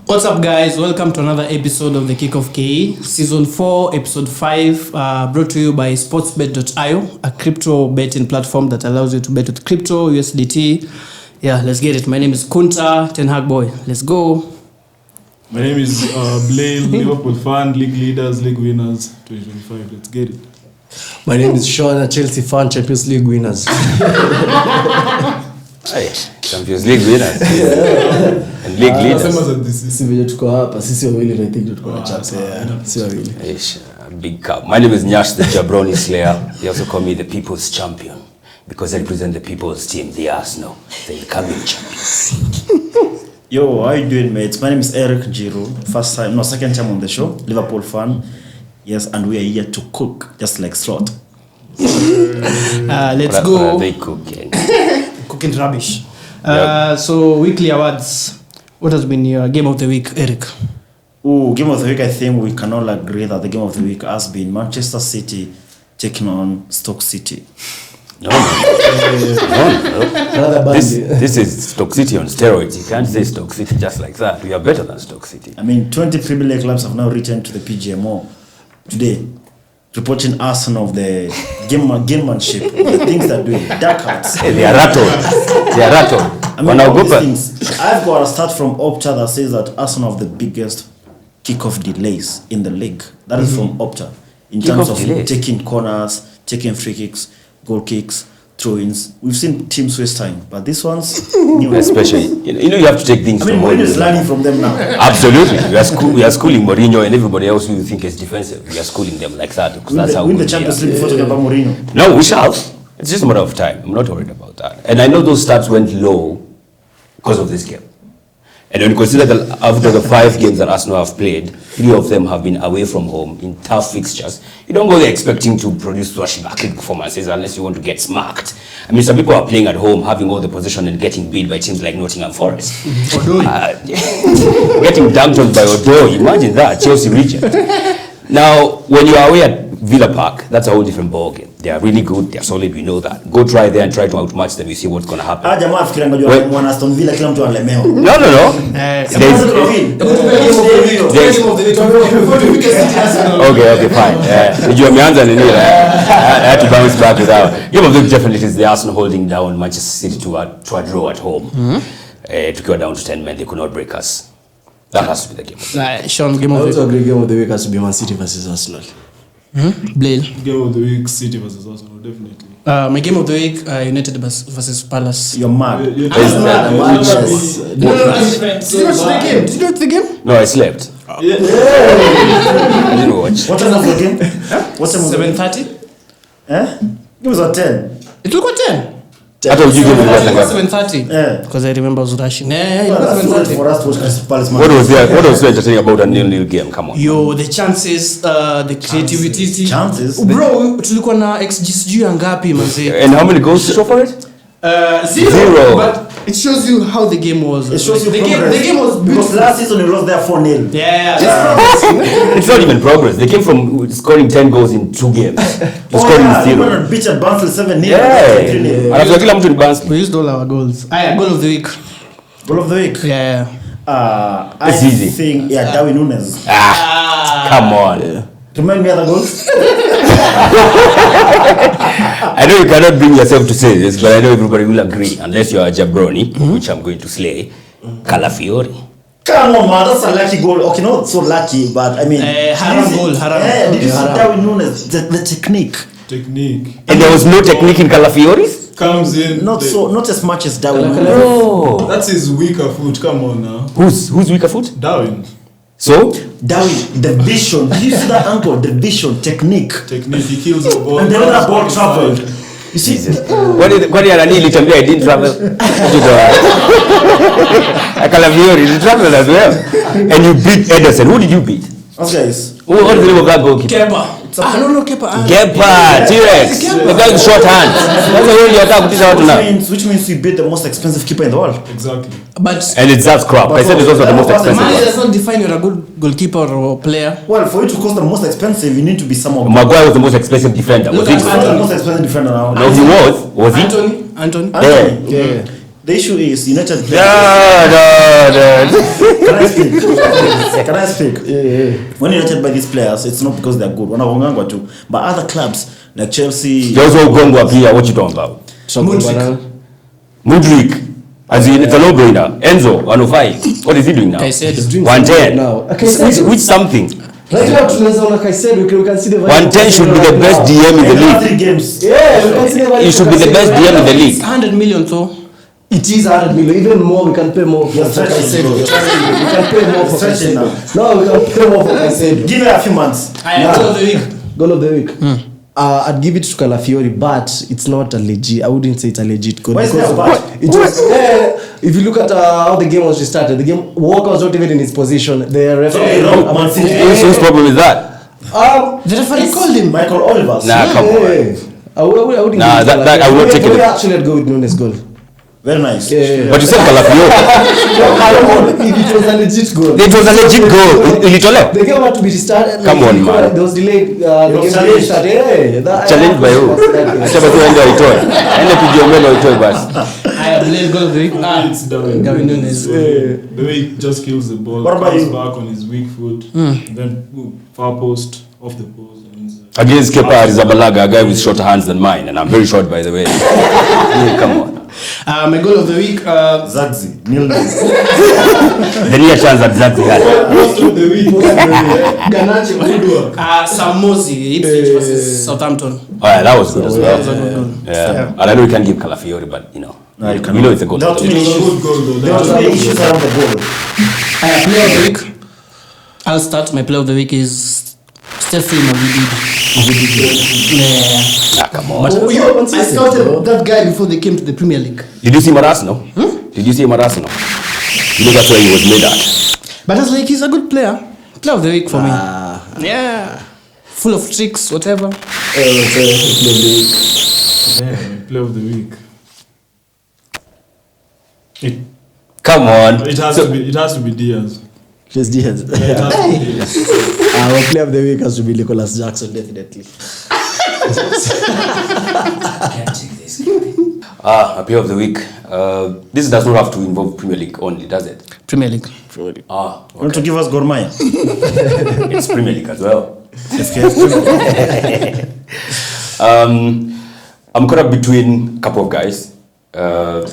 What's up, guys? Welcome to another episode of the Kickoff KE, Season 4, Episode 5, brought to you by sportsbet.io, a crypto betting platform that allows you to bet with crypto, USDT. Yeah, let's get it. My name is Kunta, Ten Hag boy. Let's go. My name is Blaine, Liverpool fan, league leaders, league winners, 2025. Let's get it. My name is Sean, a Chelsea fan, Champions League winners. Hey, Champions League winners. And league leaders. Sisi vile tuko hapa, sisi wawili I think tuko na chance. Sisi wawili. Big cup. My name is Nyaassh, the Jabroni Slayer. They also call me the People's Champion because I represent the People's Team, the Arsenal, the incoming champions. Yo, how you doing, mates? My name is Njiru. Second time on the show. Liverpool fan. Yes, and we are here to cook, just like slot. Let's go. What are they cooking? Cooking rubbish. So, weekly awards. What has been your game of the week, Eric? Game of the week, I think we can all agree that the game of the week has been Manchester City taking on Stoke City. No. This is Stoke City on steroids. You can't say Stoke City just like that. We are better than Stoke City. I mean, 20 Premier League clubs have now returned to the PGMO today, reporting Arsenal of the gamemanship, the things they're doing, dark hearts. Hey, they are rattled. I mean, all these things. I've got a stat from Opta that says that Arsenal have the biggest kickoff delays in the league. That is from Opta. In terms of taking corners, taking free kicks, goal kicks, throw-ins. We've seen teams waste time, but this one's new. Especially, you know, you have to take things from Mourinho is learning from them now. Absolutely. We are schooling Mourinho and everybody else who you think is defensive. We are schooling them like that. Win the Champions League before talking about Mourinho. No, we shall. It's just a matter of time. I'm not worried about that. And I know those stats went low because of this game. And when you consider that after the 5 games that Arsenal have played, 3 of them have been away from home in tough fixtures. You don't go there expecting to produce swashbuckling performances unless you want to get smacked. I mean, some people are playing at home, having all the possession and getting beat by teams like Nottingham Forest. Getting dunked on by Rodri. Imagine that, Chelsea reject. Now, when you are away at Villa Park, that's a whole different ballgame. They are really good, they are solid, we know that. Go try there and try to outmatch them, you see what's going to happen. No. Okay, fine. I had to bounce back without. Game of the week definitely is the Arsenal holding down Manchester City to a draw at home. To go down to 10 men, they could not break us. That has to be the game. Sean, game of the week. I also agree game of the week has to be Man City versus Arsenal. Blaine. Game of the week, City versus Arsenal, definitely. My game of the week, United versus Palace. You're mad. No, Did you watch the game? No, I slept. I didn't watch. What time was the game? What time was 7:30? It was at 10. It took at 10. I told you It was 7:30. Yeah. Because I remember I was rushing. It was That's 7:30. for us to watch Crystal Palace. What was so entertaining about a nil game? Come on. Yo, the chances, the creativity. Chances? Bro, tulikuwa na XG ngapi manze? And how many goals to show for it? Zero. But it shows you how the game was. It shows you the progress. game was Because beautiful. last season you lost there 4-0. Yeah. It's not even progress. They came from scoring 10 goals in 2 games to scoring 0. You beat at Barnsley 7-0. Yeah. Alafu kila mtu ni Barnsley. We used all our goals. Goal of the week. Goal of the week. Yeah. It's easy. think Darwin Núñez. Come on. Remind me other goals. I know you cannot bring yourself to say this, but I know everybody will agree, unless you are a Jabroni, which I'm going to slay. Calafiori. Come on, man, that's a lucky goal. Okay, not so lucky, but I mean, Haram goal. Yeah, did you see Darwin Núñez? The technique. And there was no technique in Calafiori's? Comes in. Not as much as Darwin. No. That's his weaker foot. Come on now. Who's weaker foot? Darwin. So? Darwin, the vision. Did you see that angle? The vision, technique. He kills the ball. And the other ball traveled. You see? Kwani ananili tambia I didn't travel. Calafiori, he traveled as well. And you beat Ederson. Who did you beat? Us guys. What is the name of that goalkeeper? Kepa. No, Kepa. T-Rex. The guy with short hands. That's the only attack kutisha watu now. Which means we beat the most expensive keeper in the world. Exactly. And it's that crap. I said it's also the most expensive Money one. does not define you're a good goalkeeper or player. Well, for you to cost the most expensive, you need to be someone. Maguire was the most expensive defender. Was he? The most expensive defender now. No, he was. Was he? Anthony. Yeah. The issue is United players. No. Can I speak? Yeah. When United buy these players, it's not because they're good. Wanagongangwa too. But other clubs like Chelsea. They also gongwa here. What you talking about? Mudrik. As in, it's a no-brainer. Enzo, 105. What is he doing now? Caicedo. 110. Now. Which something? Right now, tunaweza ona Caicedo, we can see the 110 should be the best DM in the league. 3 games. Yeah, we can see the value. He should be the best DM in the league. 100 million, so. It is 100 million, even more. We can pay more for Caicedo. We can pay more for Caicedo. No, we can pay more for Caicedo. Give it a few months. Goal of the week. Goal of the week. I'd give it to Calafiori, but it's not a legit. I wouldn't say it's a legit goal. Why is because that of- bad? It was, if you look at how the game was restarted, the game Walker was not even in his position. The referee. wrong, Mancity. Whose problem is that? The referee called him. Michael Olivers. Nah, come on. I wouldn't Nah, give it to that I will not Calafiori. take it. We actually had go with Nunes goal. Very nice. Yeah. But you said Calafiori. If it was a legit goal. It was a legit goal. Ilitolewa. The game had to be restarted. Come on, man. There was delayed. The was game was challenged. restarted. Yeah, Challenged by who? Acha basi waende waitoe. Ende pigie mbele waitoe basi. I blame goal of the week. It's Darwin. Gavin Nunes. The way he just kills the ball, What about comes you? back on his weak foot, then far post, off the post. And Against Kepa Arrizabalaga, a guy with shorter hands than mine, and I'm very short, by the way. Yeah, come on. My goal of the week. Zagzi. Nil. The real chance that Zach had. the week. Ganacho. Samosi. Ipswich versus Southampton. Oh, yeah, that was good as well. That was a good goal. Yeah. And I know you can give Calafiori, but you know, No, you we cannot. know it's a goal. There are too many It was a issues. good goal though. There are too many issues around the ball. Player of the week. I'll start. My player of the week is Stephen Mavidi. Yeah. Ah, come on. I scouted that guy before they came to the Premier League. Did you see him at Arsenal? Did you see him at Arsenal? You know that's where he was made at. But I was like, he's a good player. Player of the week for me. Yeah. Full of tricks, whatever. Yeah, play of the week. Come on. It has So- to be. It has to be Diaz. Just Diaz. It has to be Diaz. Our player of the week has to be Nicholas Jackson, definitely. A player of the week. This does not have to involve Premier League only, does it? Premier League. Ah, Want to give us Gor Mahia? it's Premier League as well. I'm caught up between a couple of guys.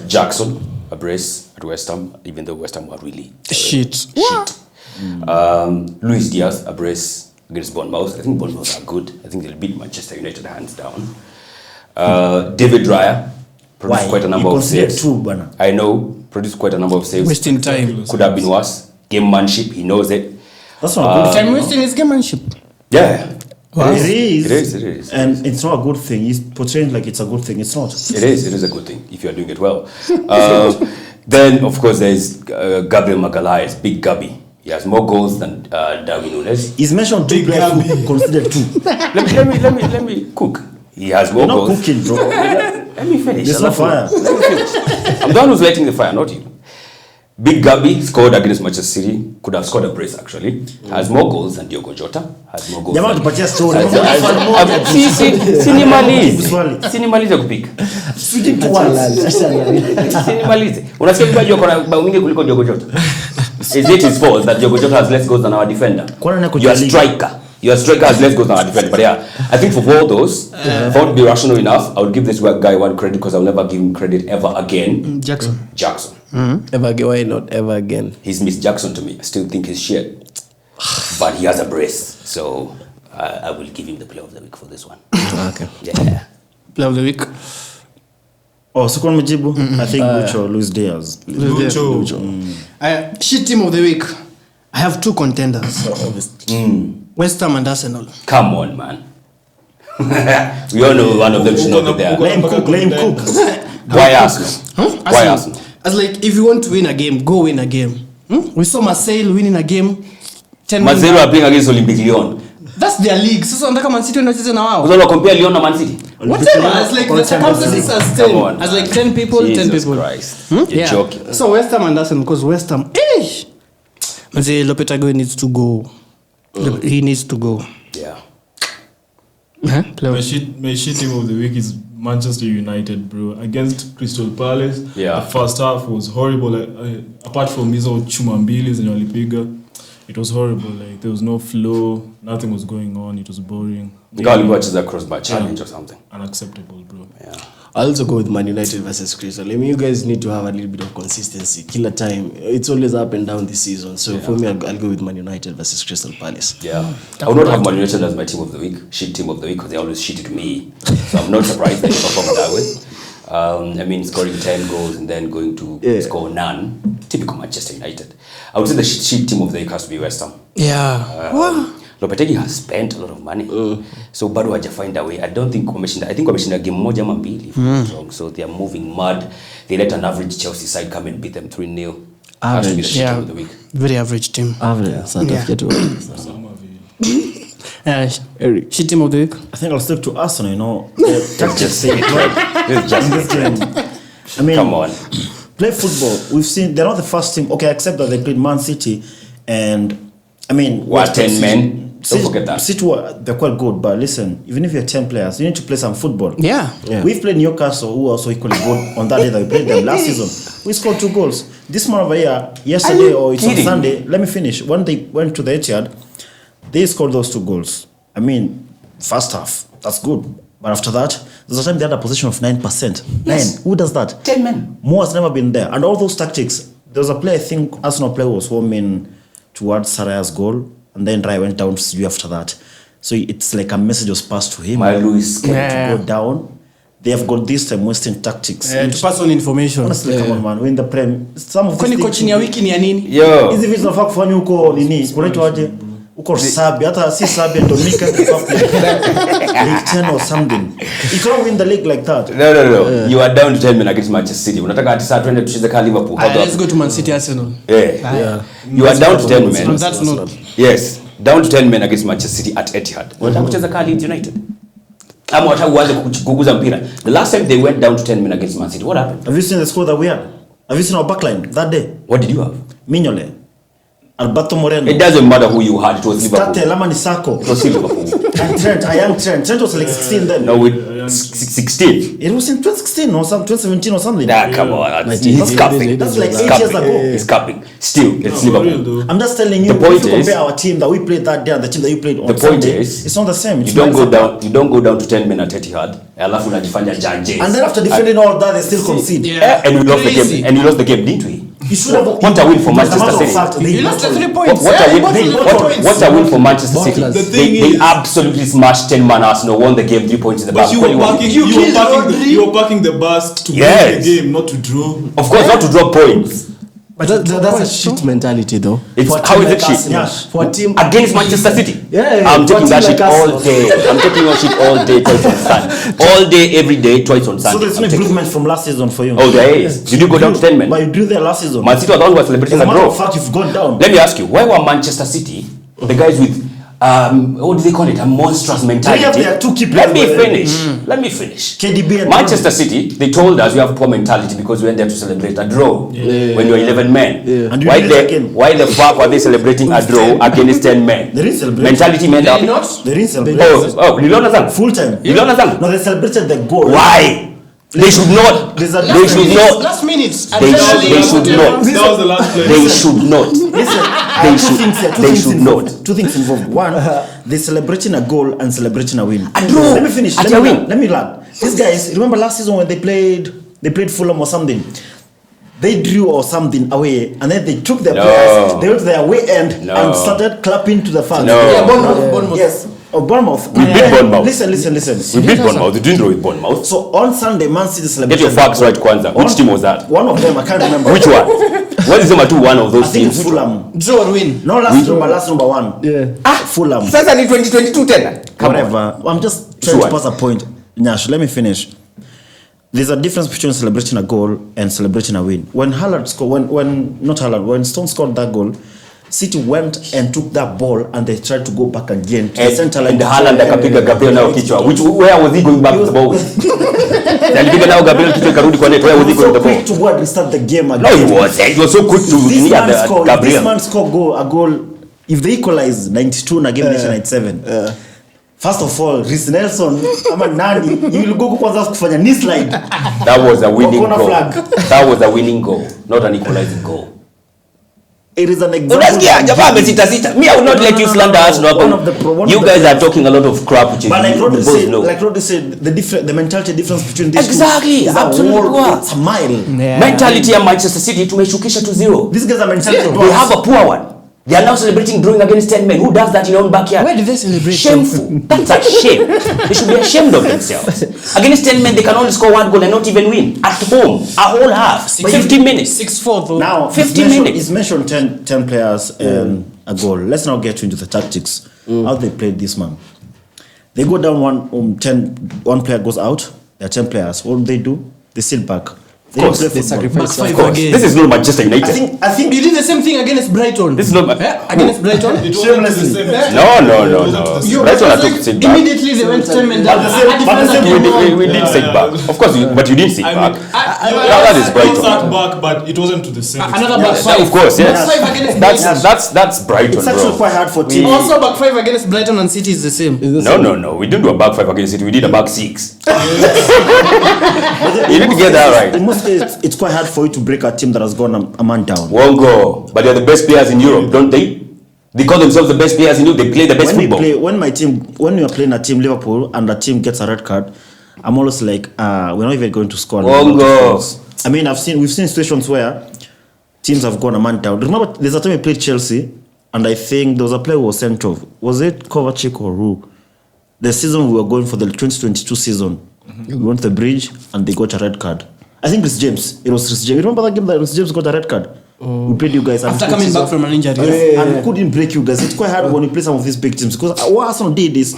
Jackson, a brace at West Ham, even though West Ham were really Shit. Luis Diaz, a brace against Bournemouth. I think Bournemouth are good. I think they'll beat Manchester United hands down. David Raya produced Why? quite a number You of consider saves. two, bana. I know, produced quite a number of saves. Wasting time. Could have been worse. Gamemanship, he knows it. That's not a good Time wasting is gamemanship. Yeah. It is. It is. And it's not a good thing. He's portraying like it's a good thing. It's not. It is a good thing if you are doing it well. Then, of course, there's Gabriel Magalhaes, Big Gabi. He has more goals than Darwin Nunes. He's mentioned two players who considered two. Let me cook. He has more You're not goals. cooking, bro. Let me finish. There's no fire. Let me finish. I'm the one who's lighting the fire, not you. Big Gabi scored against Manchester City. Could have scored a brace actually. Has more goals than Diogo Jota. Has more goals. Jamaa than- tupatia story. Sinimalize kupika. Switching to words. Sinimalize. Unasikia kwamba Diogo ana bao mingi kuliko Diogo Jota. Is it his fault that Diogo Jota has less goals than our defender? Kwani nako Your Jali? striker has less goals than our defender. But yeah, I think for all those, if I want to be rational enough, I would give this guy one credit because I'll never give him credit ever again. Jackson. Jackson. Ever again? Why not ever again? He's Miss Jackson to me. I still think he's shit. But he has a brace. So I will give him the player of the week for this one. Okay. Yeah. Player of the week. Oh, second Majibu. I think Lucho, Luis Diaz. Lucho. Shit team of the week. I have two contenders. West Ham and Arsenal. Come on, man. We all know one of them should not be there. Let him cook. Why Arsenal? Why Arsenal? As like, if you want to win a game, go win a game. We saw Marseille winning a game. 10 Mazero are playing against Olympic Lyon. That's their league. Sasa nataka Man City wanacheza na wao. Unaona compare Lyon na Man City? Whatever. As like the circumstances are Come still. on, As like man. 10 people, 10 Jesus people. Christ. You're Yeah. joking. So West Ham and Arsenal, because West Ham, Manze Lopetegui needs to go. He needs to go. Yeah. Player. My shit team of the week is Manchester United, bro, against Crystal Palace. Yeah. The first half was horrible. Apart from hizo chuma mbili zenye walipiga, it was horrible. Like there was no flow, nothing was going on. It was boring. Girl watches a crossbar challenge or something. Unacceptable, bro. Yeah. I'll also go with Man United versus Crystal. I mean, you guys need to have a little bit of consistency. Killer time. It's always up and down this season. So for me, I'll go with Man United versus Crystal Palace. Yeah. I would not have Man United as my team of the week, shit team of the week, because they always shit it to me. So I'm not surprised that they performed that way. I mean, scoring 10 goals and then going to score none. Typical Manchester United. I would say the shit team of the week has to be West Ham. Yeah. Lopetegui has spent a lot of money. So bado haja find a way. I think wameshinda game moja ama mbili if I'm not wrong. So they are moving mad. They let an average Chelsea side come and beat them 3-0. Has to be the shit team of the week. Very average team. Eric. Shit team of the week. I think I'll stick to Arsenal, you know. Tactics say it right. I mean, come on. Play football. We've seen they're not the first team. Okay, except that they played Mancity and I mean, what 10 men? Don't forget that. City, they're quite good, but listen, even if you're 10 players, you need to play some football. Yeah. We've played Newcastle, who also equally good on that day that we played them last season. We scored 2 goals. This month over here, yesterday or it's on Sunday, let me finish. When they went to the Etihad, they scored those 2 goals. I mean, first half, that's good. But after that, there's a time they had a position of 9%. Yes. 9. Who does that? 10 men. More has never been there. And all those tactics, there was a player, I think Arsenal player was homing towards Saraya's goal, and then Rai went down to see you after that. So it's like a message was passed to him. My Luis to go down. They have got this time Western tactics. To pass on information. Honestly, come on, man. We're in the Prem. Some of Kwani coaching ya wiki ni ya nini? Yo. Hizi vitu zinafaa kufanya huko nini? Kunaitwa aje? Huko Serbia, hata si Serbia ndio League 10 or something. You can't win the league like that. No. You are down to 10 men against Manchester City. Unataka hati saa twende tucheze kama Liverpool. Let's go to Man City Arsenal. Yeah. You are down to 10 men. On that note. Yes. Down to 10 men against Manchester City at Etihad. Unataka kucheza kama Leeds United. Ama wataka uanze kuguza mpira. The last time they went down to 10 men against Man City, what happened? Have you seen the score that we had? Have you seen our backline that day? What did you have? Mignole, Alberto Moreno. It doesn't matter who you had. It was Liverpool. Starte Lamani Sako. It was Liverpool. And Trent, a young Trent. Trent was like 16 then. No, with 16. It was in 2016 or some 2017 or something. Nah, come on. He's capping. That's like He's 8 years capping. ago. He's capping. Still, it's Liverpool. I'm just telling you, The point if you compare is- our team that we played that day and the team that you played on The point Sunday, is, it's not the same. It's You don't not go down. You don't go down to 10 men at Etihad. Alafu unajifanya janje. And then after defending all that, they still concede. Yeah. And we lost the Crazy. game. And you lost the game, didn't we? You should have. What a win for As a Manchester matter of City. fact, they You lost the 3 What, points. what, a win, They got what, points. what a win for Manchester City. Bottlers. The thing They is- absolutely smashed 10 man Arsenal, won the game 3 points in the back. But you were backing, You killed Rodri. you were backing the bus to Yes. win the game, not to draw. Of course, not to drop points. But that's a shit mentality, though. It's, For a how team is like it shit? Arsenal. For a team Against Manchester City. Yeah, I'm for a taking team that like shit all Arsenal. day. I'm taking that shit all day, twice on Sunday. All day, every day, twice on So Sunday. there's no I'm taking- improvement from last season for you. Oh, there is. Did you go down to 10 men? But you drew there last season. Man City was the one who was celebrating As a a matter draw. of fact, you've gone down. Let me ask you, why were Manchester City, the guys with, what do they call it, a monstrous mentality? They have 2 key Let me players. finish. Let me finish. KDB and Manchester City, they told us we have poor mentality because we went there to celebrate a draw when you're 11 men. And you Why, did it again. why the fuck are they celebrating a draw against 10 men? They didn't celebrate. Mentality men They up. not. They didn't celebrate. Niliona sana. Full time. Niliona sana. No, they celebrated the goal. Why? They should not. There's a They should not. Last minute. They should not. That was the last play. They should not. Listen, They two should- things here, they should involved. not. 2 things involved. One, they're celebrating a goal and celebrating a win. A draw. Let me finish. At Let a me win. learn. Let me learn. These guys, remember last season when they played Fulham or something? They drew or something away, and then they took their No. players, they went to their away end No. and started clapping to the fans. No. Yeah, Bournemouth. Yes. Oh, Bournemouth. We beat Bournemouth. Listen. We beat Bournemouth. We didn't draw with Bournemouth. So on Sunday, Man City Get celebrated. your facts right, Kwanzaa. Which team was that? One of them, I can't remember. Which one? What is number 2? One of I those think teams. it's Fulham. Draw or win. No, last number 1. Yeah. Fulham. Sasa ni 2022 tena. Come on. Whatever. I'm just trying Sure. to pass a point. Nyash, let me finish. There's a difference between celebrating a goal and celebrating a win. When Haaland scored, when Stone scored that goal, City went and took that ball and they tried to go back again to the center line. And Haaland akapiga Gabriel nao kichwa. Where was he going back to the ball? Alipiga nao Gabriel kichwa ikarudi kwa net. Where was he going to the quick ball? to go and restart the game again. No, he wasn't. He was so quick to This near man the scored. This Gabriel. man scored a goal. If they equalize 92 na game 97. First of all, Reece Nelson ama nani you go kwanza kufanya knee slide. That was a winning goal. Flag. That was a winning goal, not an equalizing goal. It is an example. Unasikia jamaa amesita. Me, I will not let you slander us. You guys are talking a lot of crap, which is but like Rodri said, the mentality difference between these exactly two is absolutely it's a mile. Yeah. Mentality ya Manchester City tumeshukisha to zero. These guys are mentality. They have a poor one. They are now celebrating drawing against 10 men. Who does that in your own backyard? Where did they celebrate? Shameful. That's a shame. They should be ashamed of themselves. Against 10 men, they can only score 1 goal and not even win. At home, a whole half. 50 minutes. 6-4 though. Now, 50 minutes. He's mentioned 10 players a goal. Let's now get into the tactics. How they played this man. They go down one player goes out. There are 10 players. What do? They sit back. They sacrifice. Of course. This is not Manchester United. I think you did the same thing against Brighton. This is not against Brighton. It wasn't the same. No. Brighton took sit back. Immediately they went 10 men down. We did sit back. Of course, but you didn't sit back. That is Brighton. Sat back, but it wasn't to the same. Another back five. Of course, yes. Back five against Brighton. That's Brighton, it's actually quite hard for teams. Also back five against Brighton and City is the same. No. We didn't do a back 5 against City. We did a back 6. You need to get that right. In most cases, it's quite hard for you to break a team that has gone a man down. Won't go. But they're the best players in Europe, don't they? They call themselves the best players in Europe. They play the best football. When you are playing a team Liverpool and the team gets a red card, I'm always like, we're not even going to score. Won't go. I mean, we've seen situations where teams have gone a man down. Remember, there's a time we played Chelsea, and I think there was a player who was sent off. Was it Kovacic or who? The season we were going for the 2022 season, we went to the bridge and they got a red card. I think Reece James. It was Reece James. You remember that game that Reece James got a red card? We played you guys after coming back from an injury. And we couldn't break you guys. It's quite hard when you play some of these big teams because what Arsenal did is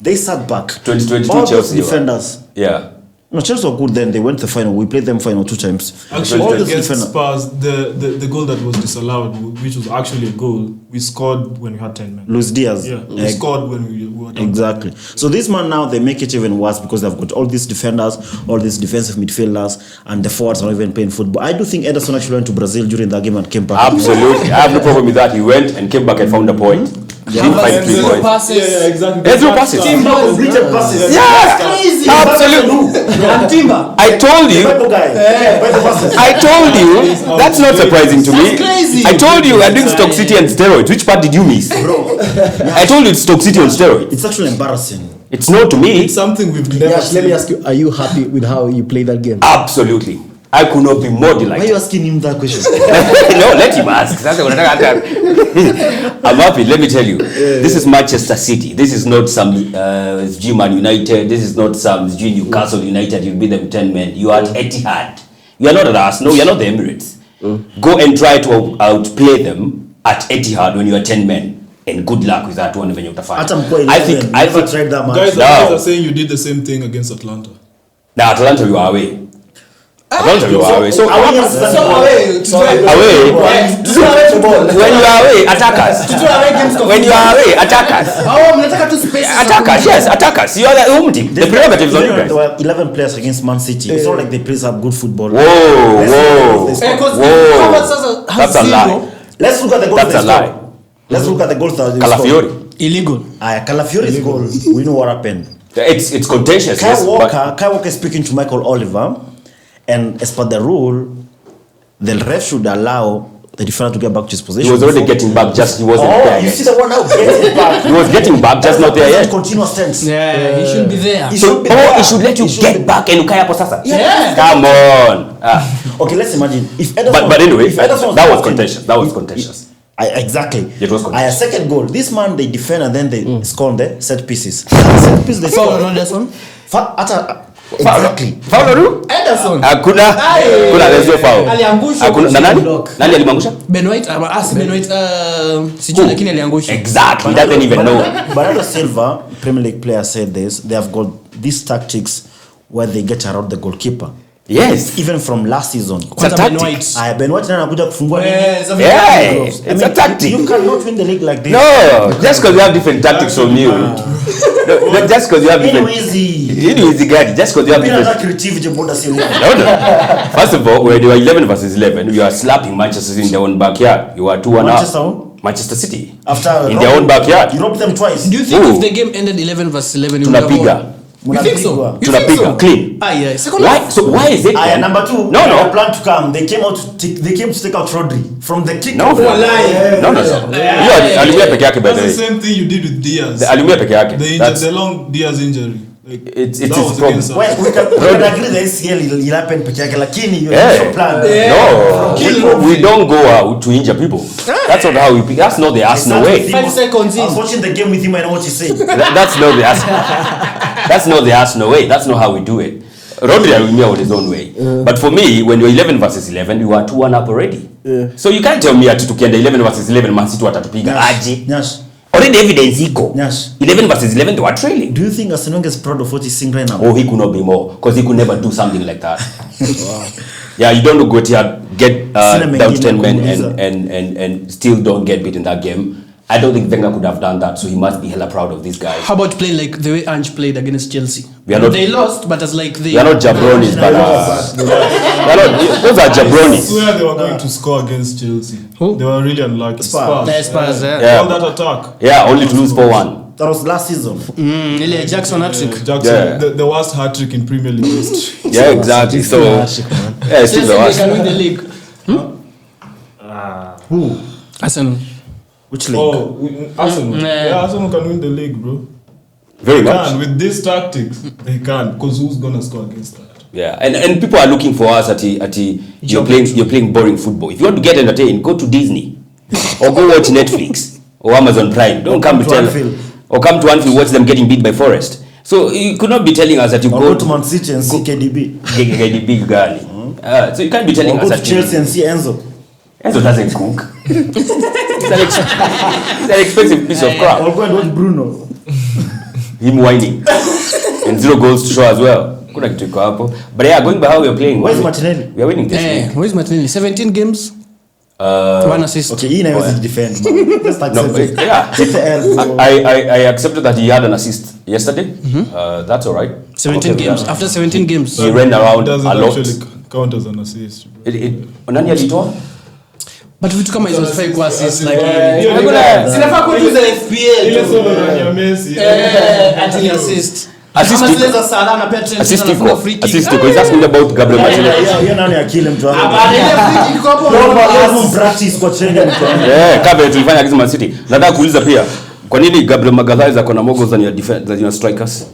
they sat back. 2022 all Chelsea. Defenders. Yeah. No, Chelsea were good then. They went to the final. We played them final 2 times. Actually, against Spurs, the goal that was disallowed, which was actually a goal, we scored when we had 10 men. Luis Diaz. Yeah, we scored when we were down. Exactly. So this man now, they make it even worse because they've got all these defenders, all these defensive midfielders, and the forwards are not even playing football. I do think Ederson actually went to Brazil during that game and came back. Absolutely. I have no problem with that. He went and came back and found a point. Didn't find 3 points. Yeah, exactly. Through passes. Completed passes. Yeah, Crazy. absolutely. And Timber. I told you. That's not surprising to me. That's crazy. I told you I'm doing Stoke City and steroids. Which part did you miss? Bro, I told you it's Stoke City on steroids. it's actually embarrassing. It's not to me. It's something we've never Let seen. me ask you, are you happy with how you played that game? Absolutely. I could not be more Why are delighted. you asking him that question? No, let him ask. I'm happy. Let me tell you. This is Manchester City. This is not some Man United. This is not some Newcastle United. You beat them 10 men. You are at Etihad. You are not at Arsenal. You are not the Emirates. Go and try to outplay them at Etihad when you are 10 men. And good luck with that one when you I think tried that man. Guys are saying you did the same thing against Atlanta. Now Atlanta, you are away. Atlanta, you are away. So away. When you are away, attackers. When you are away, attackers. Attackers, yes, attackers. You are the home team. The prerogatives on you guys. There were 11 players against Man City. It's not like they play some good football. Whoa. That's a lie. Let's look at the goals. That's a lie. Let's look at the goals that Calafiori. Illegal. Calafiori's goal. We know what happened. It's contentious. Kai Yes, Walker is speaking to Michael Oliver, and as per the rule, the ref should allow the defender to get back to his position. he was already getting back, just he wasn't there. You yet. see the one now getting back. He was getting back, just not there yet. Continuous tense. Yeah, he should be there. He So, should be there. he should let you get back and ukaya hapo sasa. Yeah. Come on. Okay, let's imagine if Ederson. But anyway, if Ederson that was captain, contentious. That was contentious. Exactly. It was contentious. Second goal. This man they defend and then they score on the set pieces. Set piece they Foul score. on Ederson. Exactly. Foul Ederson. Hakuna. Kuna there's no foul. Aliangushwa Hakuna. kwa Na nani? block. Nani alimangusha? Ben White, si Ben White, sijui lakini aliangushwa. Exactly. He doesn't even know. Bernardo Silva, Premier League player, said this. They have got these tactics where they get around the goalkeeper. Yes. Even from last season. It's a Ben tactic. White. Ben White na anakuja kufungua nini? Yeah, it's a tactic. You cannot win the league like this. No, just because you have different tactics from you. No, just because you have different. Easy guy. Just because you have different. No. First of all, when you were 11 versus 11, you are slapping Manchester City in their own backyard. You are 2-1 up. Manchester City. After in their own backyard. You robbed them twice. Do you think if the game ended 11-11, you would have Tunapiga. won? You think so? You think Tunapiga so? clean. Yeah. Second Why? half. So why is it? Aya, number 2. No. They plan to come. They came to take out Rodri from the kick. No. No. You alimia peke yake by the That's the way. same thing you did with Diaz. The alimia peke yake. The long Diaz injury. Like, It's that his was problem. against us. Well, we can agree the ACL will happen peke yake, lakini you Yeah. plan. No, we don't go out to injure people. That's not how we pick. That's not the Arsenal way. 5 seconds in. I was watching the game with him. I know what he's saying. That's not the Arsenal. That's not the Arsenal way. That's not how we do it. Rodri alimia on his own way. But for me, when you're 11 versus 11, you are 2-1 up already. So you can't tell me ati tukienda 11 versus 11 Man City watatupiga aje. Nyash, Already evidence iko. Nyash. 11 versus 11 they were trailing. do you think Arsene Wenger is proud of what he's saying right now? Oh, he could not be more because he could never do something like that. Yeah, you don't go to get down to 10 men and still don't get beat in that game. I don't think Wenger could have done that, so he must be hella proud of these guys. How about playing like the way Ange played against Chelsea? We are not- They lost, but as like they. They are not jabronis, but those are I jabronis. swear they were going to score against Chelsea. Who? They were really unlucky. Spurs. Yeah, Spurs, yeah. Yeah. All that attack. Yeah, only to lose 4-1. That was last season. Ile Jackson hat-trick. Jackson, Yeah. the worst hat trick in Premier League history. Yeah, exactly. So, yeah, it's still Chelsea, the they worst. can win the league. Who? Arsenal. Which league? Oh, Arsenal. Yeah. Yeah, Arsenal can win the league, bro. Very They much. can. With these tactics, they can. Because who's going to score against that? Yeah, and people are looking for us at you're playing boring football. If you want to get entertained, go to Disney or go watch Netflix or Amazon Prime. Don't come to tell Anfield. or come to Anfield watch them getting beat by Forest. So you could not be telling us that you Or go go to Man City and see KDB. get the big girl. So you can't be telling Or us go to that Chelsea and see Enzo. Enzo doesn't cook. He's an expensive piece of crap. Or go and watch Bruno. Him whining and 0 goals to show as well. Kuna kitu iko hapo. But yeah, going by how we are playing. Where's Martinelli? We are winning this Eh, league. where's Martinelli? 17 games, 1 assist. Okay, he never defend. Man. Let's accept it. Yeah. Take the L, bro. I accepted that he had an assist yesterday. That's all right. 17 Okay, games. yeah. After 17 games. He ran around It doesn't a lot. actually count as an assist, bro. Nani alitoa? But vitu kama hizo zifai kuwa assist like Yeah, Hakuna- zinafaa kutuza FPL. Ile solo ya Messi. Ati assist. Assist Kama iko. zile za Salah anapea Trent Assist anafunga iko. free kick. Assist iko. He's asking about Gabriel Martinelli. Yeah, nani akile mtu wangu. Baada ya free kick iko hapo, Lazima practice kwa training mtu wangu. Yeah, kabla tulifanya against Man City. Nataka kuuliza pia, kwa nini Gabriel Magalhaes akona more goals than your strikers?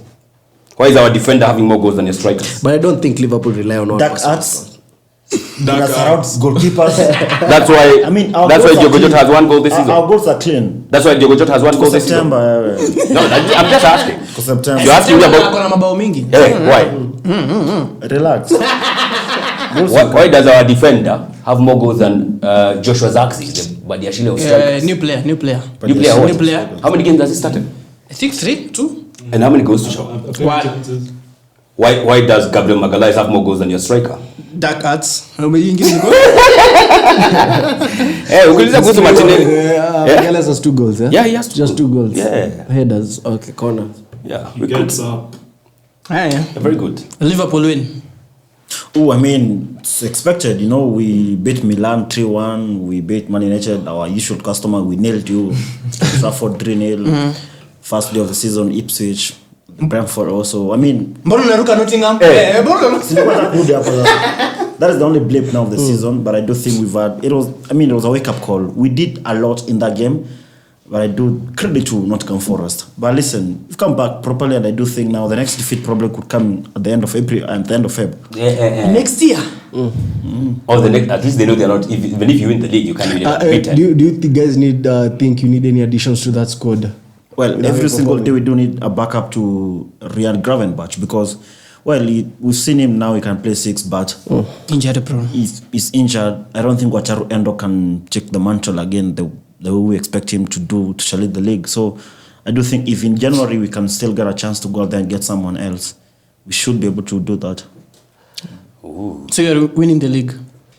Why is our defender having more goals than your strikers? But I don't think Liverpool rely on one Dark person. arts. That surrounds goalkeepers. That's why. I mean, our that's why goals are Diogo Jota clean. has 1 goal this season. Our goals are clean. That's why Diogo Jota has 1 goal this season. September. No, I'm just asking. For September. You're asking me about. ako na mabao mingi. Hey, why? Relax. Why does our defender have more goals than Joshua Zirkzee, the Badiashile of strikers? New player. You play what? New player. How many games has he started? I think 3, 2. And how many goals to show? Why does Gabriel Magalhaes have more goals than your striker? Dark arts. Ingine iko. Ukiuliza kuhusu Martinelli. Magalhaes has 2 goals, yeah? Yeah, he has Just 2 goals. Yeah. Headers, okay, corner. Yeah, He gets up. Yeah. very good. Liverpool win. Oh, I mean, it's expected. You know, we beat Milan 3-1. We beat Man United, our usual customer. We nailed you. Trafford 3-0. First day of the season, Ipswich, Brentford also. I mean, Mbona unaruka Nottingham? Mbona unaruka? that is the only blip now of the season. But I do think we've had it was a wake-up call. We did a lot in that game, but I do credit to Nottingham Forest. But listen, we've come back properly, and I do think now the next defeat probably could come at the end of April and the end of Feb. Next year. Or the next, at least they know they're not. Even if you win the league, you can't even get beaten. Do you guys think you need any additions to that squad? Well, You know, every single performing. day we do need a backup to Ryan Gravenberch because, well, we've seen him now. He can play 6, but Injury prone. he's injured. I don't think Wataru Endo can take the mantle again the way we expect him to do to lead the league. So I do think if in January we can still get a chance to go out there and get someone else, we should be able to do that. So you're winning the league.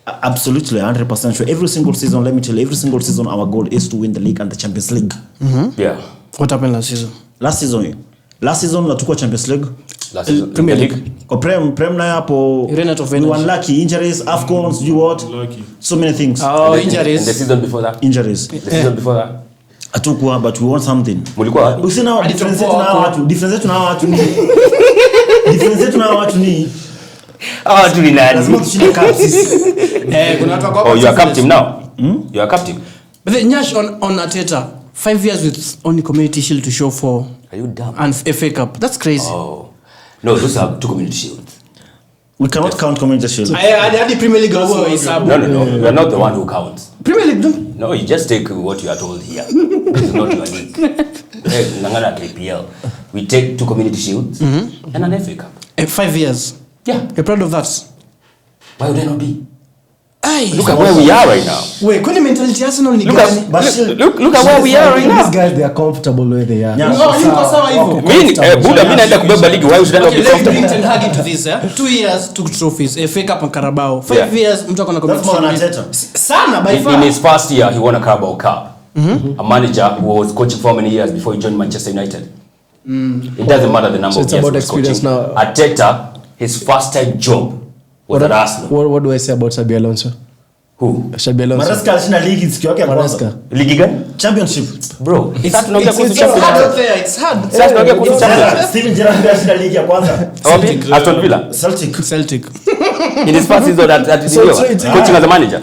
Absolutely, 100% sure. Every single season, let me tell you, every single season our goal is to win the league and the Champions League. Yeah. What happened last season? Last season, natukua Champions League. Last season, Premier the League. Or Prem na hapo. You ran out of We energy. were lucky. Injuries, AFCONs, you what? Lucky. So many things. Oh, And the injuries. season before that. Injuries. The season before that. Atukua, but we want something. Mulikuwa wapi? Usina wa Hadi difference tupo yetu na hapo. watu. Difference yetu na watu ni. Difference yetu na watu ni. Ah, tu ni Lazima nani? tushinde cup sisi. Kuna watu wako Oh, you are captain now. You are captain. But then Nyaash on Arteta, 5 years with only Community Shield to show for Are you dumb? and FA Cup. That's crazy. Oh. No, those are 2 community shields. We cannot count Community Shield. Hadi Premier League wao hesabu. No. You are not the one who counts. Premier League don't. No, you just take what you are told here. This is not your league. Hey, Nangana KPL. We take 2 community shields and an FA Cup. 5 years. Yeah. You're proud of that? Why would I not be? Aye. Look at where we are right now. Wait, kwani mentality Arsenal ni Look gani? at look at where we are right These now. guys, they are comfortable where they are. Yeah. No, yuko sawa hivyo. Buda, mimi naenda kubeba ligi. Why should I not Okay, be let's bring comfortable? Ten Hag into this, 2 years took trophies, FA Cup and Carabao. 5 Yeah. years mtu akona That's more than competition. Arteta. Sana by In far. his first year, he won a Carabao Cup. A manager who was coaching for many years before he joined Manchester United. It doesn't matter the number So of it's years about he was experience coaching. now. Arteta, his first time job was at Arsenal. What do I say about Xabi Alonso? Who? Xabi Alonso. Maresca alishinda ligi siku yake ya kwanza. Maresca. Ligi gani? Championship. Bro, It's sasa tunaongea kuhusu hard out championship. there. It's hard. Sasa tunaongea kuhusu championship. Steven Gerrard ndiye alishinda ligi ya kwanza. Wapi? Aston Villa. Celtic. Celtic. In his first season at coaching as a manager.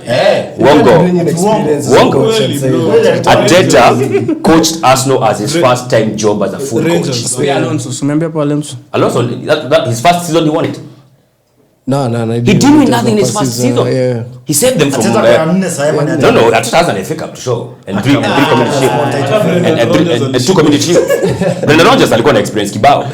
Wongo. Wongo. Arteta coached Arsenal as his first time job as a full coach. Rangers. Pia Alonso, umeambia pa Alonso. Alonso, that his first season he won it. No. He didn't win nothing in his first season. Yeah. He saved them from. Arteta kwa nne sasa hivi. No, Arteta has an FA Cup to show and three community shields and 2 community shields. Brendan Rodgers alikuwa na experience kibao.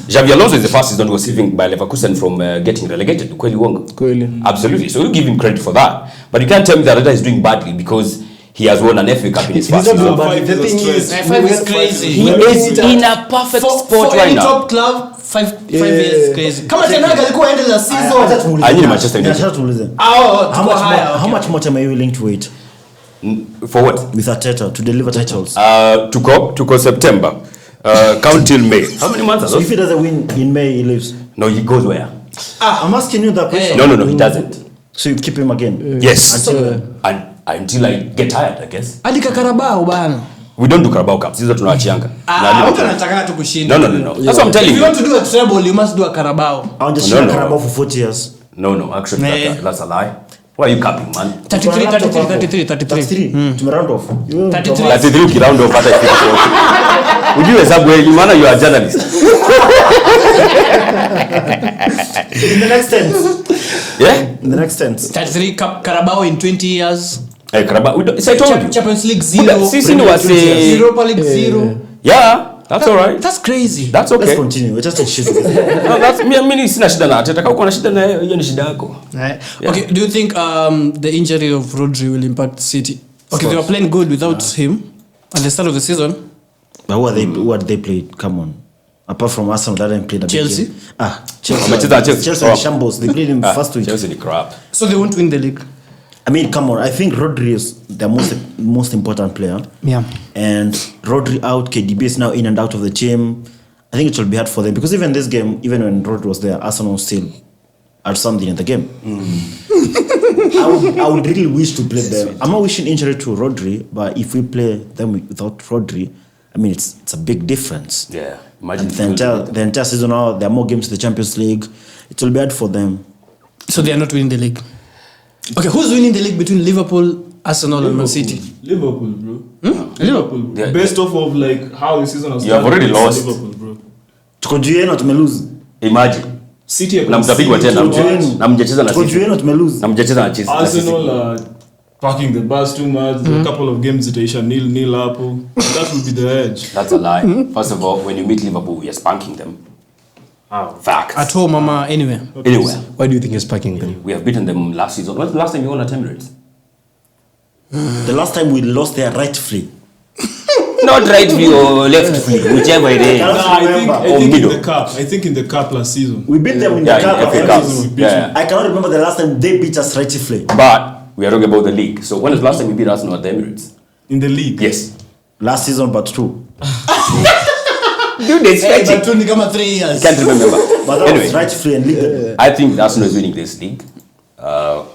Xabi Alonso is the first season was saving by Leverkusen from getting relegated. Kweli wongo. Kweli. Absolutely. So you give him credit for that. But you can't tell me that Arteta is doing badly because he has won an FA Cup in his first He's not season. doing bad. The thing is, 5 is crazy. He is in a perfect spot for right any now. top club, 5 years is crazy. Kama Ten Hag alikuwa end the season. I need Manchester United. Acha tuulize. How How much more time are you willing to wait For what? with Arteta to deliver titles? To go September. Count till May. How many months are So if those? he doesn't win in May, he leaves. No, he goes where? I'm asking you that question. No, he doesn't. So you keep him again. Yes. Until Until I get tired, I guess. hadi Carabao bana. We don't do Carabao Cup. Hizo tunaachianga. Watu wanataka tu kushinda. No. That's what I'm telling If you want you. to do a treble, you must do a Carabao. I want to No, share no. Carabao for 40 years. No. Actually, Nah. that's a lie. Why are you capping, man? 33. 33. You- 33. 33 ukiround off hata ifike 40. Ujue hesabu wewe, maana you are a journalist. In the next tense. Yeah? In the next tense. 33 Carabao in 20 years. Hey, Carabao. I told you. Champions League 0. Sisi ni wase. Europa League 0. Yeah, that's all right. That's crazy. That's Let's okay. continue. We're just a shit. No, that's mimi sina shida na Arteta. Kama uko na shida na yeye, hiyo ni shida yako. Right. Okay, do you think the injury of Rodri will impact City? Okay, they were playing good without him at the start of the season. But who had they played? Come on. Apart from Arsenal, that didn't play the big Chelsea? game. Chelsea. Wamecheza Chelsea. Chelsea in shambles. They played him first week. Chelsea ni crap. So they won't win the league. I mean, come on. I think Rodri is their most important player. Yeah. And Rodri out, KDB is now in and out of the team. I think it will be hard for them because even this game, even when Rodri was there, Arsenal still had something in the game. I would really wish to play them. I'm not wishing injury to Rodri, but if we play them without Rodri, I mean, it's a big difference. Yeah. Imagine And the entire season now, there are more games in the Champions League. It will be hard for them. So they are not winning the league. Okay, who's winning the league between Liverpool, Arsenal, and Man City? Liverpool, bro. Liverpool. Bro. Based off of like how the season has You have already it's lost. Liverpool, bro. Tuko juu yenu tumelose. Imagine. City Na mtapigwa tena. Tuko Na mjacheza na Tuko juu City. yenu tumelose. Na mjacheza na Chelsea. Arsenal are packing the bus too much. A couple of games itaisha 0-0 hapo. That will be the edge. That's a lie. First of all, when you meet Liverpool, we are spanking them. How? Facts. At home, mama, anywhere. Anywhere. Why do you think he's packing them? We have beaten them last season. When's the last time you won at Emirates? The last time we lost there rightfully. Not right flee or left flee, whichever it is. No, I think Or in middle. the cup. I think in the cup last season. We beat them in Yeah, the cup. in FA and Cup. everything. we beat Yeah. I cannot remember the last time they beat us rightfully. But we are talking about the league. So when was the last time we beat Arsenal at the Emirates? In the league. Yes. Last season, but true. Dude, they stretch it. But kama 3 years. Can't remember. But that Anyway, was right free and legal. I think Arsenal is winning this league.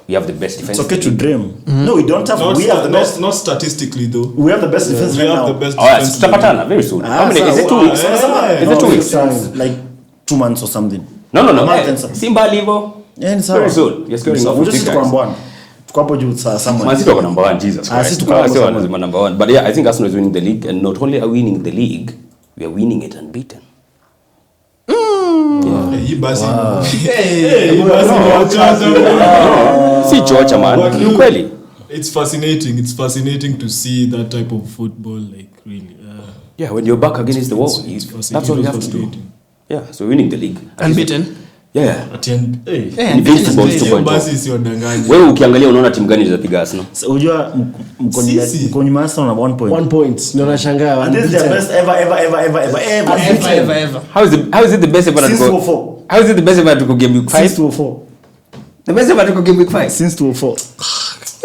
We have the best defense. It's okay to dream. No, we don't have. We have the best. Not statistically though. We have the best defense We right have now. the best All right, defense. Stapatana, very soon. How many? Is it 2 weeks? Is it 2 weeks? Like 2 months or something. No. A month and something. Simba Livo. Yeah, it's Very soon. You're scoring off We with just big tuko guys. number 1. Tuko hapo juu someone. Man City wako number 1, Jesus Christ. City tuko hapo Arsenal somewhere. is number 1. But yeah, I think Arsenal is winning the league, and not only are we winning the league, we are winning it unbeaten. Hii basi. Si chocha man. But Ni kweli. It's fascinating. It's fascinating to see that type of football, like really. Yeah, when you're back against the wall, that's all you have to do. Yeah, so winning the league. Unbeaten. Yeah. At the end, Invincible hiyo 2.0. basi isiwadanganye. Wewe ukiangalia unaona timu gani zitapiga Arsenal? Unajua mko nyuma Arsenal na 1 point. 1 point. Ndio nashangaa. And this is their best ever. Ever. How is it the best ever Since to 2004. go? How is it the best ever to go game week 5? Since 2004. The best ever to go game week 5. Since 2004.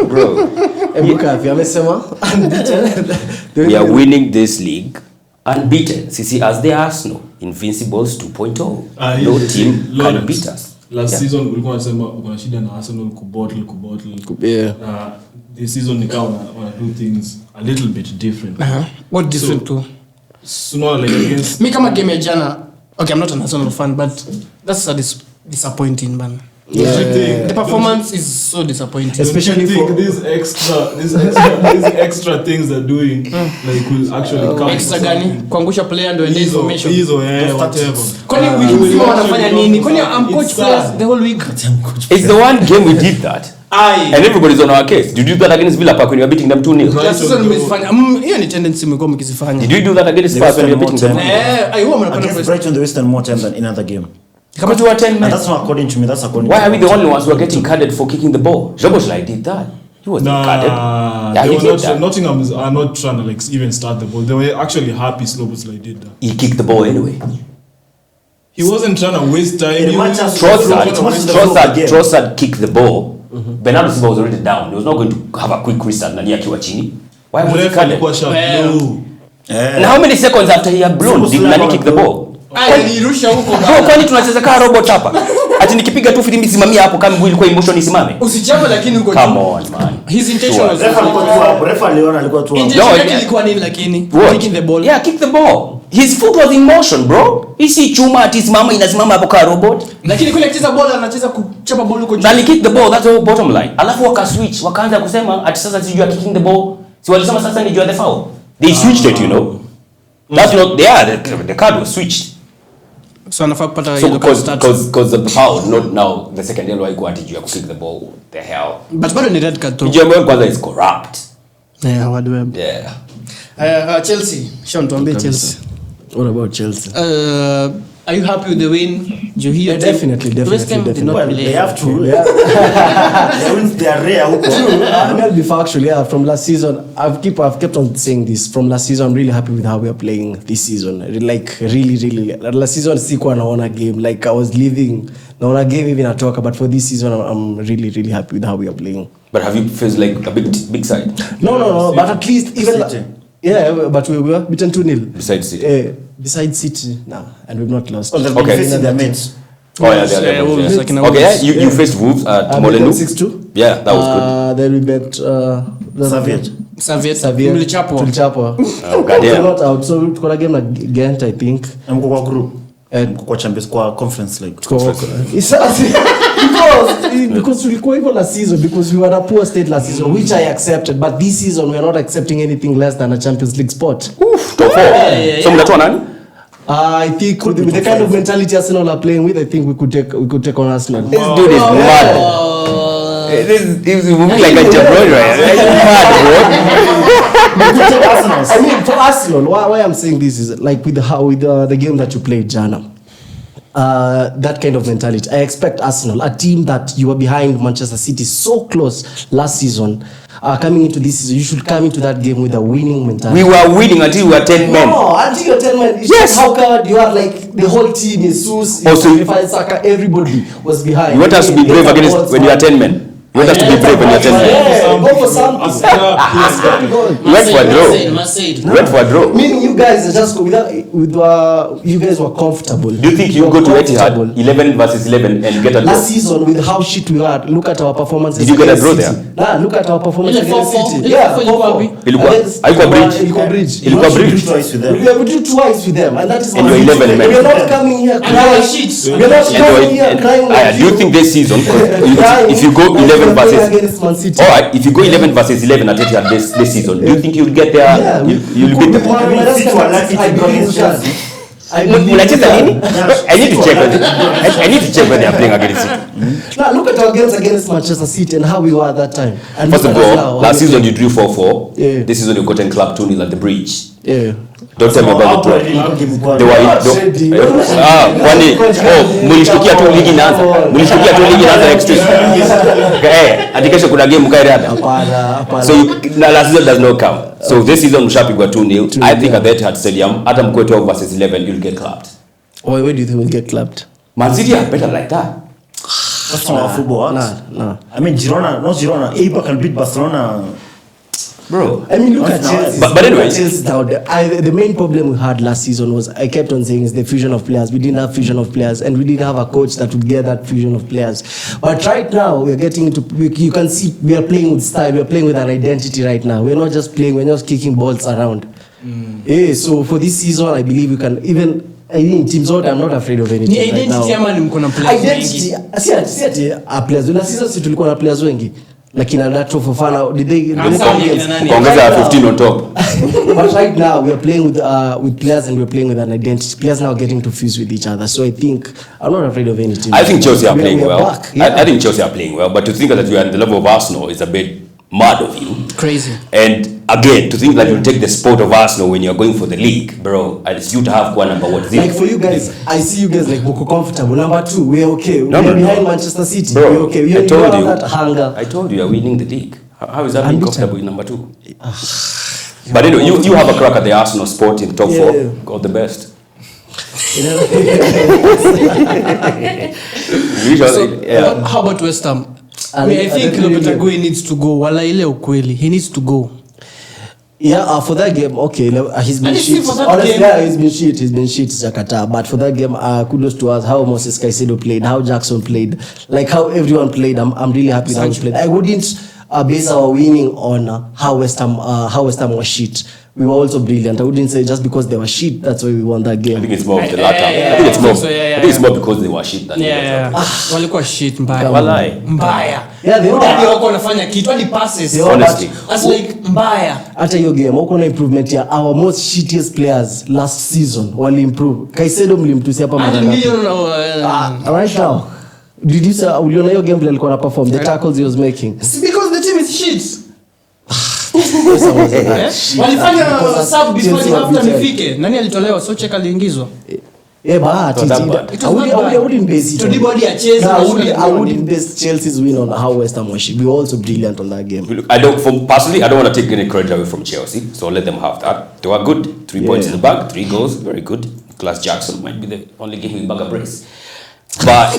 Bro, Ebuka afya amesema unbeaten. we are winning this league unbeaten. Sisi as the Arsenal, Invincibles 2.0. No team can beat us. Last season ulikuwa unasema kuna shida na Arsenal kubottle. Yeah. This season ni kama wana do things a little bit different. What different too? Sooner like against Me kama game ya jana. Okay, I'm not an Arsenal fan, but that's a disappointing man. The performance is so disappointing. Especially for for these extra things they're doing, like will actually come. Extra gani? Kuangusha player ndio ende information. Hizo whatever. Kwani wiki mzima wanafanya nini? Kwani I'm coach players the whole week? It's the one game we did that. And everybody's on our case. Did you do that against Villa Park when you were beating them 2-0? Last season mmefanya. Hiyo ni tendency mmekuwa mkizifanya. Did you do that against Spurs when you were beating them? Huwa mnapenda Against Brighton they wasted more time than in other game. Come to 10 And men. that's not according to me. That's according. Why to are we the only ones who are getting carded for kicking the ball? Joboslai did that. He was not carded. Yeah, they he were did not, that. Nottingham are not trying to like even start the ball. They were actually happy Sloboslai did that. He kicked the ball anyway. He wasn't trying to waste time. In He matches- was- Trossard kicked the ball. Bernardo Silva was already down. He was not going to have a quick restart nani akiwa chini. Why was he Refa carded? alikuwa sharp. Well. No. And how many seconds after he had blown did Nani kick the ball? Nirusha huko Bro, kwani tunacheza kama robot hapa? Ati nikipiga tu filimbi simamia hapo kama mwili kwa emotion isimame. usichapa lakini uko Come on man. his intention was Refa alikuwa tu hapo. Refa aliona alikuwa tu hapo. intention No, yake yeah. ilikuwa nini lakini What? kicking the ball. Yeah, kick the ball. His foot was in motion, bro. Hisi chuma ati simama inasimama hapo kama robot. Lakini kule akicheza ball anacheza kuchapa ball huko juu. Nali kick the ball, that's the bottom line. Alafu waka switch, wakaanza kusema ati sasa sijui kicking the ball. Si walisema sasa ni the foul. They switched it, you know. That's not there. The card was switched. So anafaa kupata So yellow card start. because of the foul, not now the second yellow haikuwa ati juu ya kick the ball. The hell. But bado ni red card tu. Njema kwanza is corrupt. Yeah, what web. Yeah. Chelsea. Sean tuambie Chelsea. What about Chelsea? Are you happy with the win? Did you hear? Yeah, definitely. West Ham did not Well, play. they have to. Their wins, they are rare huko. I'll be factual. Yeah, from last season, I've kept on saying this. From last season, I'm really happy with how we are playing this season. Like really. Last season, sikuwa naona game. Like I was leaving. Naona game even natoka. But for this season, I'm really happy with how we are playing. But have you faced like a big side No. But at least even. City. Yeah, but we were beaten 2-0. besides City? Besides City, nah, and we've not lost. Well, they've Okay. been facing their mates. Oh yeah, they are Wolves, like in a Okay, yeah, Wolves. you faced Wolves at Molenu. 6-2. Yeah, that was good. Then we bet Saviet. Xavier. Mlichapwa. Tulichapwa. Oh, goddamn. We're not out, so tuko na game na Ghent, I think. Mko kwa group. And Mko kwa Champions kwa conference like. because tulikuwa hivyo last season, because we were at a poor state last season, which I accepted, but this season we are not accepting anything less than a Champions League spot. Top 4. So mnatoa nani? I think with the kind of mentality Arsenal are playing with, I think we could take on Arsenal. This dude is mad. He's moving like a jabron, right? Mad, I mean, for Arsenal, why I'm saying this is like with the game that you played, Jana. That kind of mentality. I expect Arsenal, a team that you were behind Manchester City so close last season, coming into this season, you should come into that game with a winning mentality. We were winning until we were 10 men. No, until you're 10 men. Yes. How come you are like the whole team, Jesus, Also, Saka, everybody was behind. You want us to be brave against when you are 10 men? You want us to be brave when you're telling me? Go for something. You went for a draw. You went for a draw. Meaning you guys are just you guys were comfortable. Do you think you go to Etihad 11 versus 11 and get a draw? Last season with how shit we were, look at our performances. Did you get a draw there? Nah, look at our performance against City. Yeah, Ilikuwa bridge. We twice with them. We have to do twice with them, and that is. And you're 11 men. We are not coming here crying. We are not coming here crying. Do you think this season, if you go 11 versus against Mancity? all right, if you go 11 versus 11 at Etihad this season, do you think you'll get there? Yeah, You'll beat them. Unacheza nini? I need to check when they are playing against City. Now look at our games against Manchester City and how we were at that time. And First of all, last season you drew 4-4. Yeah. This season you got in club 2-0 at the bridge. Yeah. Don't tell me about the draw. They were mulishtukia tu ligi inaanza next week. Ati kesho kuna game mkae hapa. So last season does not count. So this season mshapigwa 2-0. I think at the Etihad Stadium hata mkwe 12 versus 11 you'll get clapped. Why do you think we'll get clapped? Mancity are better like that. That's not how football works. Nah. I mean, Girona. Eibar can beat Barcelona. Bro. I mean, look at Chelsea. But anyway, the main problem we had last season was, I kept on saying, is the fusion of players. We didn't have fusion of players, and we didn't have a coach that would get that fusion of players. But right now, we're getting into. You can see we are playing with style. We are playing with an identity right now. We're not just playing. We're not kicking balls around. Yeah. So for this season, I believe we can even. I think teams out. I'm not afraid of anything. Ni identity ama ni mko na players wengi? Identity. Players. Na sisi tulikuwa na players wengi. Lakini Anato Fofana, did they Kongeza 15 on top. But right now we are playing with players and we're playing with an identity. Players now getting to fuse with each other. So I think I'm not afraid of any team. I think Chelsea are playing well. Yeah. I think Chelsea are playing well, but to think that you are at the level of Arsenal is a bit mad of you. Crazy. And again, to think that you'll take the spot of Arsenal when you're going for the league, bro, and it's you to have one number 0. Like for you guys, I see you guys like Boko comfortable. Number 2, we're okay. No, we're behind Manchester City. Bro, we're okay. I told you. That hunger. I told you, you're winning the league. How is that being comfortable in number 2? But anyway, you have a crack at the Arsenal spot in top 4. God the best. How about West Ham? I think Lopetegui needs to go. Wala ile ukweli. He needs to go. Yeah, for that game, okay, he's been shit. Honestly, he's been shit, Jakarta. But for that game, kudos to us, how Moses Caicedo played, how Jackson played, like how everyone played. I'm really happy with how he played. I wouldn't base our winning on how West Ham was shit. We were also brilliant. I wouldn't say just because they were shit, that's why we won that game. I think it's more of the latter. I think it's more because they were shit than walikuwa shit mbaya. Walai. Mbaya. Yeah, they wako wanafanya kitu hadi passes. Honestly. As like mbaya. Hata hiyo game wako na improvement ya our most shittiest players last season wali improve. Caicedo mlimtusi hapa mara ngapi? Right now. Did you say uliona hiyo game alikuwa na perform the tackles he was making? It's because the team is shit. Walifanya sub before after nifike. Nani alitolewa? So check aliingizwa. Yeah, but I wouldn't base it. To the body a chase. I wouldn't base Chelsea's win on how West Ham was shit. We were also brilliant on that game. I don't want to take any credit away from Chelsea, so let them have that. They were good. 3 points in the bag, 3 goals, very good. Class Jackson might be the only giving back a brace. But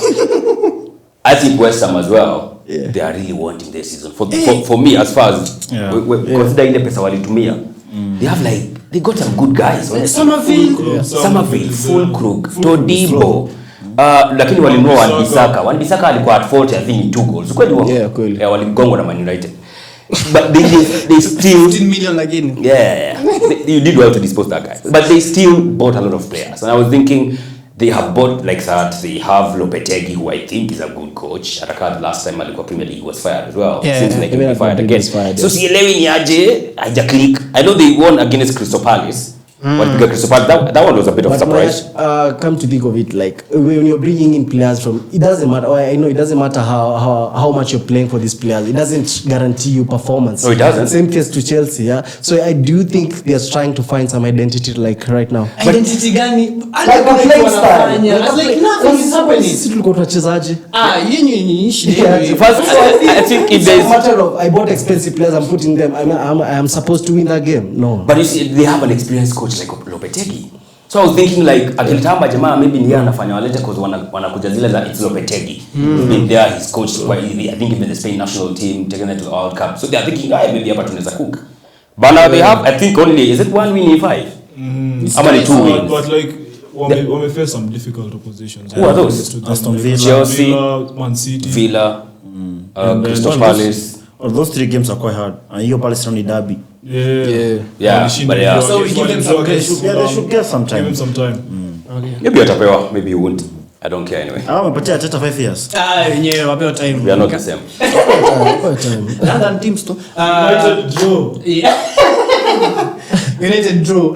I think West Ham as well. Yeah. They are really wanting their season. For me, as far as considering the pesa walitumia, they got some good guys. Somerville, Fulkrug, Todibo. Lakini walinunua Wan-Bissaka alikuwa at 40 I think in 2 goals. Kweli. Waligongwa na Man United. But they still 15 million again. Yeah. You did well to dispose that guy. But they still bought a lot of players. And I was thinking they have bought like that. They have Lopetegui, who I think is a good coach. Ataka last time alikuwa Premier League was fired as well. Seems like he'll be fired again. So sielewi ni aje haja click. I know they won against Crystal Palace. But Crystal Palace, that one was a bit of a surprise. Come to think of it, like when you're bringing in players from, it doesn't matter. I know it doesn't matter how much you're playing for these players. It doesn't guarantee you performance. No, it doesn't. Same case to Chelsea, yeah. So I do think they're trying to find some identity, like right now. Identity gani? Like a playing style. Like nothing is happening. Sisi tulikuwa tunachezaje? Yini shida. I think if it's a matter of I bought expensive players, I'm putting them. I am supposed to win that game. No. But you see, they have an experienced coach like Lopetegui. So I was thinking like akilitamba jamaa maybe ni yeye anafanya walete cause wanakuja zile za it's Lopetegui. He's been there, he's coached quite easily. I think even the Spain national team taken it to the World Cup. So they are thinking maybe hapa tunaweza cook. But now they have, I think only, is it 1 win in 5? How many 2 wins? But like, we face some difficult oppositions. Who are those? Aston Villa, Chelsea, Mancity, Villa, Crystal Palace. Those 3 games are quite hard. And your Palace only derby. Yeah, but yeah. So we give them some grace. Yeah, they should get some time. Give him some time. Okay. Maybe atapewa, maybe he won't. I don't care anyway. Wamepatia Arteta 5 years. Wenyewe wapewa time. We are not the same. London teams to United draw. United draw.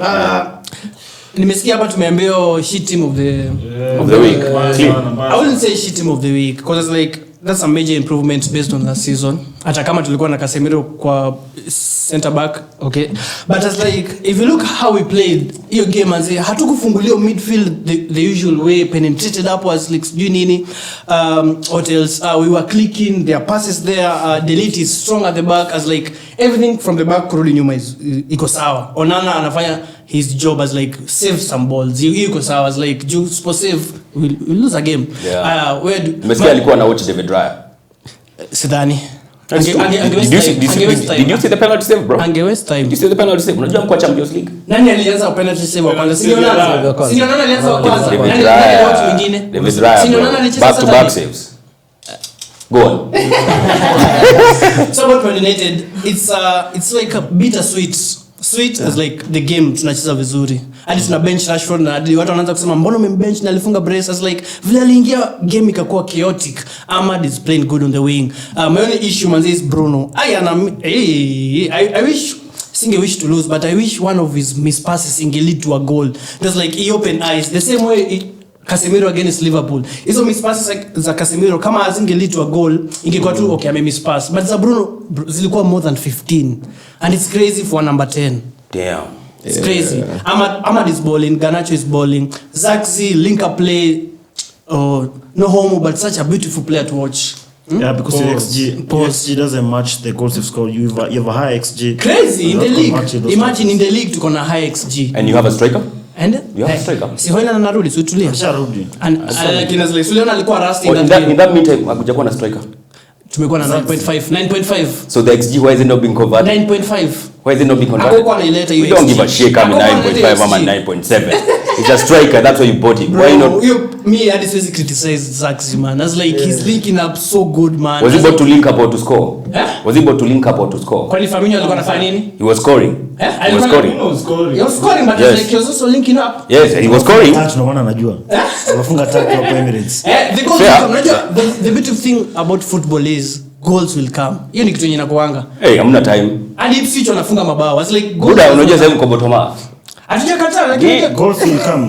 Nimesikia hapa tumeambiwa shit team of the week. I wouldn't say shit team of the week because it's like that's a major improvement based on last season. Hata kama tulikuwa na Casemiro kwa center back, okay. But it's like if you look how we played hiyo game as hatukufungulia midfield the usual way, penetrated upwards like nini hotels, we were clicking their passes there, Delete is strong at the back as like everything from the back kurudi nyuma iko sawa. Onana anafanya his job as like save some balls. Iko sawa as like you supposed save we lose a game. Messi alikuwa na watch David Raya. Sidhani. Did you see the penalty save, bro? Ange waste time. Did you see the penalty save? Unajua mko Champions League. Nani alianza penalty save wa kwanza? Sio nani alianza wa kwanza. David Raya watu wengine. David Raya. Sio nani alicheza back to back saves. Go on. So about Man United, it's like a bittersweet. Sweet as like the game tunacheza vizuri. Hadi tuna bench Rashford na hadi watu wanaanza kusema mbona umembench na alifunga brace as like vile aliingia game ikakuwa chaotic. Ahmad is playing good on the wing. My only issue man is Bruno. I wish to lose but I wish one of his miss passes inge lead to a goal. Just like he open eyes the same way Casemiro against Liverpool. Hizo miss passes like za Casemiro kama azinge lead to a goal ingekuwa tu okay ame miss pass but za Bruno zilikuwa more than 15 and it's crazy for number 10. Damn. It's crazy. Ahmad is balling, Garnacho is balling. Zaxi link up play no homo but such a beautiful player to watch. Yeah, because your XG doesn't match the goals you've scored. You have a high XG. Crazy in the league. Imagine in the league tuko na high XG. And you have a striker? And you have a striker? Si hoina na narudi so tulia. Asharudi. And kinazile Suliona alikuwa rusty in that meantime hakujakuwa na striker. Tumekuwa na 9.5. So the XG why is it not being covered? 9.5. Why is it not being converted? Hakukuwa anaileta hiyo. We don't give a shit kama 9.5 ama 9.7. It's a striker, that's why you bought him. Why not? Me I just criticize Zaxi man. As like he's linking up so good man. Was he able to link up or to score? Huh? Was he able to link up or to score? Kwani Firmino alikuwa anafanya nini? He was scoring. He was scoring. He was scoring but yes. like he was also linking up. Yes, he was scoring. Ndio maana najua. Wafunga tatu hapo Emirates. The goals the beautiful thing about football is goals will come. Hiyo ni kitu yenye nakuanga. Hey, hamna time. Hadi Ipswich wanafunga mabao. It's like goals. Buda unajua sasa mko bottom up. Hatujakataa lakini goals will come.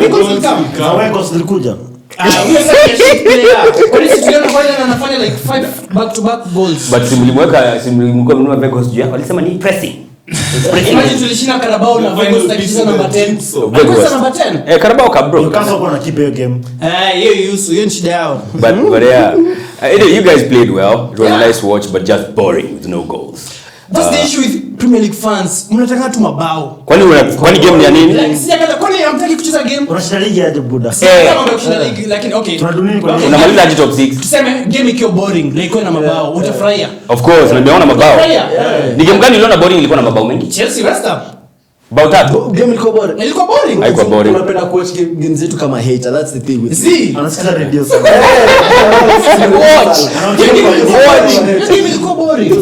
Goals will come. Hawa goals zilikuja. Huyo sasa ni shit player. Kwani si tuliona kwanza anafanya like 5 back to back goals. But simlimweka mnunua Vegas juu yako. Alisema ni pressing. Imagine tulishinda Carabao na Vegas takicheza namba 10. Vegas namba 10. Carabao ka bro. Newcastle kuna keep hiyo game. Hiyo ni shida yao. But yeah. You guys played well. It was a nice watch but just boring with no goals. That's the issue with Premier League fans. Mnataka tu mabao. Kwani game ni ya nini? Kwani hamtaki kucheza game? Unashinda ligi hadi buda. Kama unashinda ligi lakini okay. Tunaduni kwa unamaliza hadi top 6. Tuseme game ikiwa boring, like kwa na mabao, utafurahia. Of course, nimeona mabao. Ni game gani iliona boring ilikuwa na mabao mengi? Chelsea West Ham. Bao tatu. Game ilikuwa boring. Ilikuwa boring. Haikuwa boring. Tunapenda kuwatch games zetu kama hater. That's the thing with See, anasikiza radio sana. game ilikuwa boring.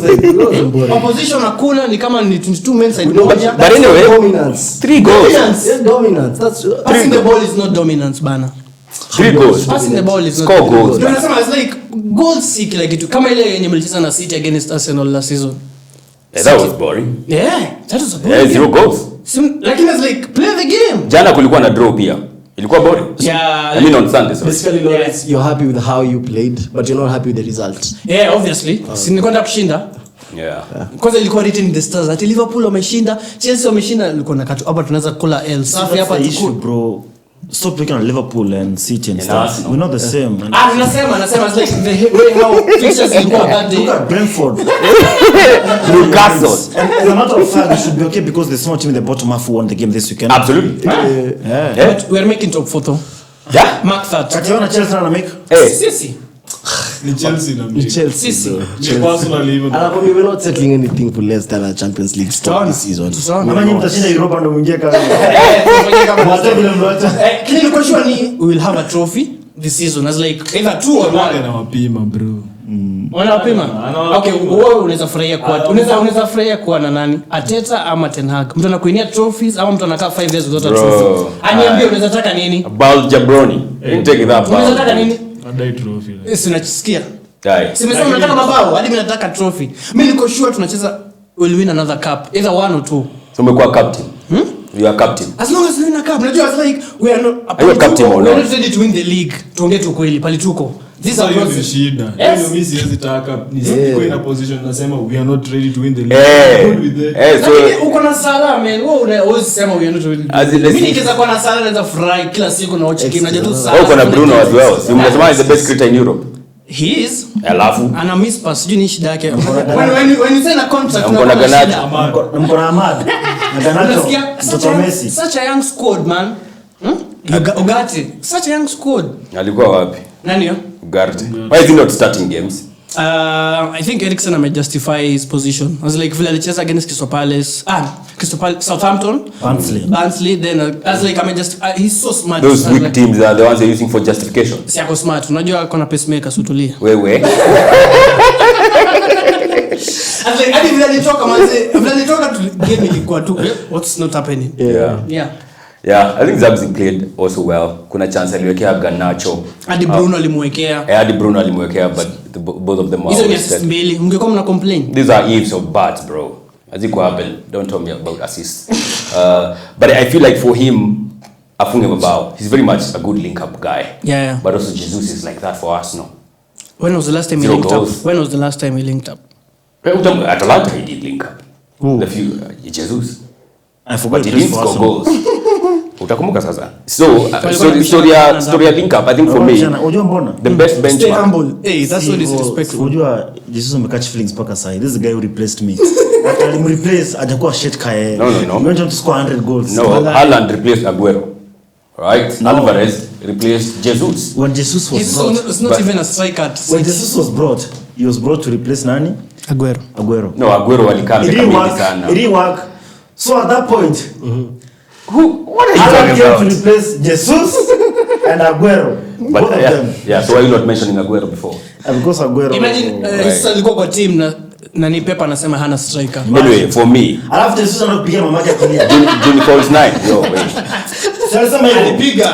Opposition hakuna ni kama ni 22 men side moja. But anyway, dominance. 3 goals. Yes, dominance. That's Passing the ball is not dominance bana. 3 goals. Passing the ball is not. Score goals. Tunasema it's like goals si kila kitu. Kama ile yenye mlicheza na City against Arsenal last season. That was boring. Yeah, that was a boring. Yeah, 0 goals. Lakini it's like play the game. Jana kulikuwa na draw pia. Ilikuwa boring. Yeah. I mean on Sunday. Sorry. basically Lawrence, you're happy with how you played, but you're not happy with the result. Yeah, obviously. Si nilikwenda kushinda. Yeah. Kwanza ilikuwa written in the stars ati Liverpool wameshinda, Chelsea wameshinda, ilikuwa na katu hapa tunaweza kula L. Safi hapa issue bro. stop looking at Liverpool and City and stuff. We're not the same. Nasema it's like the way how fixtures will go that day. Look at Brentford. Newcastle. And as a matter of fact, it should be okay because the small team in the bottom half won the game this weekend. Absolutely. But we're making top 4 though. Yeah. Mark that. Kationa Chelsea na make. Sisi. Ni Chelsea na mimi. Chelsea. Ni Arsenal even. And we're not settling anything for less than a Champions League spot this season. Ama nyinyi mtashinda Europa ndo mwingie kama. Mwacha vile mwacha. Kile kwa sure ni we will have a trophy this season as like either 2 or 1. Na wapima bro. Wanapima. Okay, wewe unaweza furahia kwa unaweza furahia kwa na nani? Arteta ama Ten Hag. Mtu anakuinia trophies ama mtu anakaa 5 years without a trophy. Aniambie unaweza taka nini? Bal Jabroni. Take that. Unaweza taka nini? Adai trophy. Sinachisikia. Dai. Simesema nataka mabao, hadi mimi nataka trophy. Mimi niko sure tunacheza will win another cup, either 1 or 2. So umekuwa captain. You are captain. As long as we win a cup, unajua as like we are not Are you a captain or we are not? not ready to win the league. Tuongee tu kweli, pali tuko. This is a Hiyo ni process. shida. Yes. Hiyo mimi siwezi taka. Nisiko in a position nasema we are not ready to win the league. Good with it. So Lakini uko na Salah man, wewe unaweza sema we are not ready. As in, let's Mimi see. nikiweza kuwa na Salah naweza furahi kila siku na watch game najua tu Salah. wewe uko na Bruno as well. Si mnasema is the best cricketer in Europe. He is. Alafu Ana miss pass, sijui ni shida yake. When you sign a contract Mko na Garnacho. mko na Ahmad. Na Garnacho. Unasikia? Mtoto Messi. Such a young squad man. Ugarte. Such a young squad. alikuwa wapi? Nani yo? Ugarte. Why is he not starting games? I think Eriksen may justify his position. I was like, vile alicheza against Crystal Palace. Crystal Palace, Southampton. Barnsley. Then I was like, he's so smart. Those weak teams are the ones they're using for justification. Si ako smart. Unajua ako na pacemaker sutulia. Wewe. I was like, hadi vile alitoka manze. Vile alitoka game ilikuwa tu. What's not happening? Yeah. Yeah, I think Zabzi played also well. Kuna chance aliwekea Garnacho. Hadi Bruno alimwekea. Hadi Bruno alimwekea, but both of them are Hizo ni assist mbili. Mngekuwa mna complain. These are ifs or buts, bro. As it could happen. Don't tell me about assists. But I feel like for him, afunge mabao. He's very much a good link-up guy. Yeah. But also Jesus is like that for Arsenal. When was the last time he 0 linked goals. up? When was the last time he linked up? At Atalanta he did link up. The few Jesus. I forgot But he to didn't score goals. Utakumbuka sasa. So story ya link up, I think for me unajua mbona the best Stay benchmark. humble. Hey, that's so disrespectful. Unajua Jesus amecatch feelings paka sai. This is the guy who replaced me. Alimreplace hajakuwa shit kae. No. He went on to score 100 goals. No, Haaland replaced Aguero. Right? No. Alvarez replaced Jesus. When Jesus was brought. It's not But- even a striker. When Jesus was brought, he was brought to replace nani? Aguero. No, Aguero alikaa It miaka didn't mingi work. sana. It didn't work. So at that point, What are you Haaland talking came to about? replace Jesus and Aguero. But Both of them. yeah, so why are you not mentioning Aguero before? And because Aguero. Imagine sasa alikuwa kwa team na ni Pep anasema hana striker. Anyway, for me, Alafu Jesus anakupigia mamake kulia. Juni falls 9. Yo, wait. Sasa mimi Alipiga,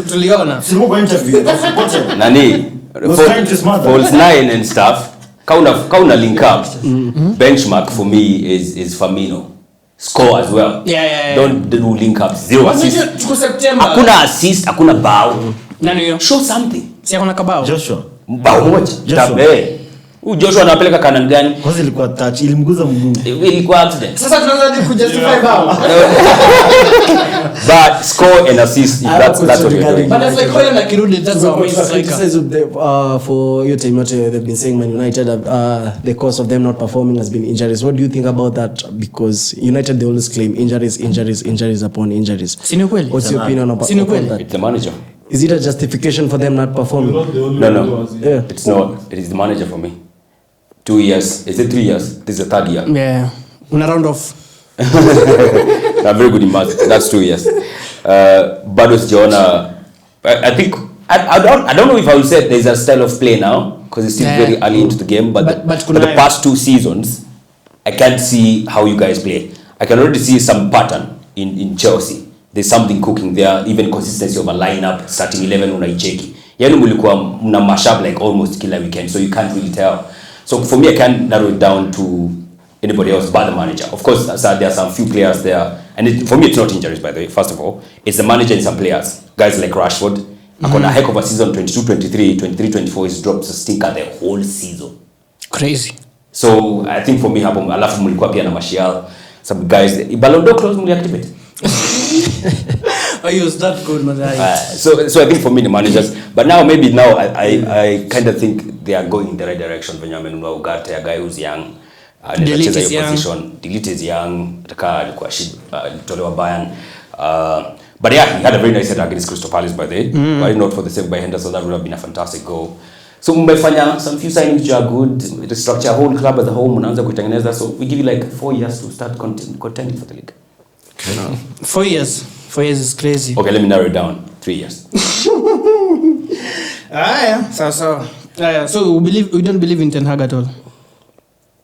tuliona. simu kwa interview. That's important. Nani? Was trying to smother. Falls 9 and stuff. Kauna link up. Benchmark for me is Firmino. Score as well. Yeah. Don't do link up. 0 assist. Tuko September. Hakuna assist, hakuna bao. Nani hiyo? Show something. Si hakuna kabao. Joshua. Bao moja. Joshua. Huyu Joshua anapeleka kanan gani? Kwanza ilikuwa touch, ilimguza mguu. Ilikuwa accident. Sasa tunaanza kujustify bao. But score and assist, that's what you're doing. But it's like Holland akirudi, that's our main striker. For your time, they've been saying Man United, the cause of them not performing has been injuries. What do you think about that? Because United, they always claim injuries upon injuries. Si ni kweli? What's your opinion about Si ni kweli? that? It's the manager. Is it a justification for them not performing? No. Yeah. It's not. It is the manager for me. 2 years. Is it 3 years? This is the 3rd year. Yeah. Una round off. I'm very good in math. That's 2 years. Bado sijaona. I think I don't know if I will say there's a style of play now because it's still very early into the game. But the past 2 seasons, I can't see how you guys play. I can already see some pattern in Chelsea. There's something cooking there. Even consistency of a lineup, starting 11 unaicheki. Yani mulikuwa mna mashup like almost kila weekend, so you can't really tell. So for me, I can't narrow it down to anybody else but the manager. Of course, there are some few players there. And for me, it's not injuries, by the way, first of all. It's the manager and some players. Guys like Rashford. Akona a heck of a season, 22-23, 23-24, he's dropped a stinker the whole season. Crazy. So I think for me, hapo alafu mulikuwa pia na Martial. Some guys, Ballon d'Or clause muli activate. He was that good, man. So I think for me the managers, but now I kind of think they are going in the right direction. Benjamin Ugarte, a guy who's young, Delete is young. Delete is young. Alikuwa tolewa Bayern. But yeah, he had a very nice header against Crystal Palace by the way. Why not for the save by Henderson? That would have been a fantastic goal. So mmefanya some few signings which are good. Restructure whole club as a whole. Mnaanza kutengeneza. So we give you like 4 years to start contending for the league. 4 years. 4 years is crazy. Okay, let me narrow it down. 3 years. So we don't believe in Ten Hag at all.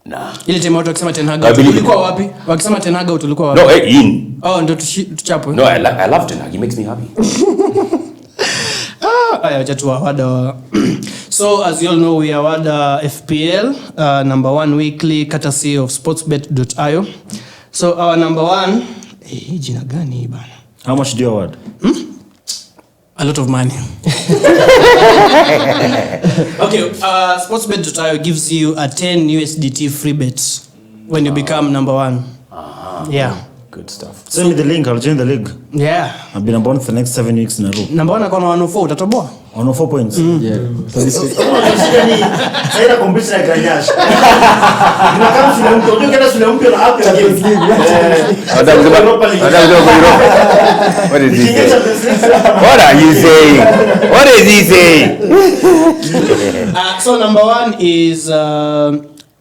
Nah. Ile time watu wakisema Ten Hag believe ulikuwa wapi? Wakisema Ten Hag ulikuwa wapi? No, in. Oh, ndo tuchapwe. No, I love Ten Hag. He makes me happy. Acha tu award. So as you all know, we award FPL number 1 weekly courtesy of sportsbet.io. So our number 1, jina gani hii bana? How much do you award? A lot of money. Okay, sportsbet.io gives you a 10 USDT free bet when you become number 1. Yeah. Good stuff. Send me the link, I'll join the league. Yeah. I've been about for the next 7 weeks in a row. Number 1 akona 104 utatoboa? 104 points. Yeah. Saida competition ya Nyaassh. Unakam shule mpya, unataka shule mpya na hapo Games League. What is he saying? What are you saying? What is he saying? So number 1 is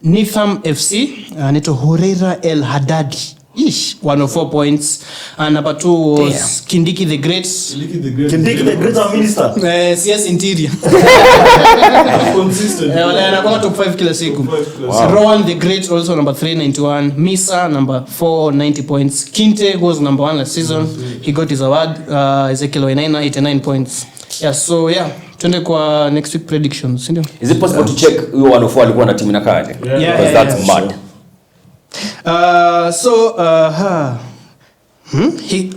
Nitham FC, Neto Horeira El Haddadi. 104 points. And number 2 was Kindiki the Great. Kindiki the Great Minister. CS Interior. Consistent. Anakuwa top 5 kila siku. Rowan the Great also number 391. Misa number 490 points. Kinte who was number 1 last season. He got his award. Ezekiel Wainaina 89 points. Yeah, so yeah. Tuende kwa next week predictions, ndio? Is it possible to check huyo 104 alikuwa na timu na kadi? Because that's mad.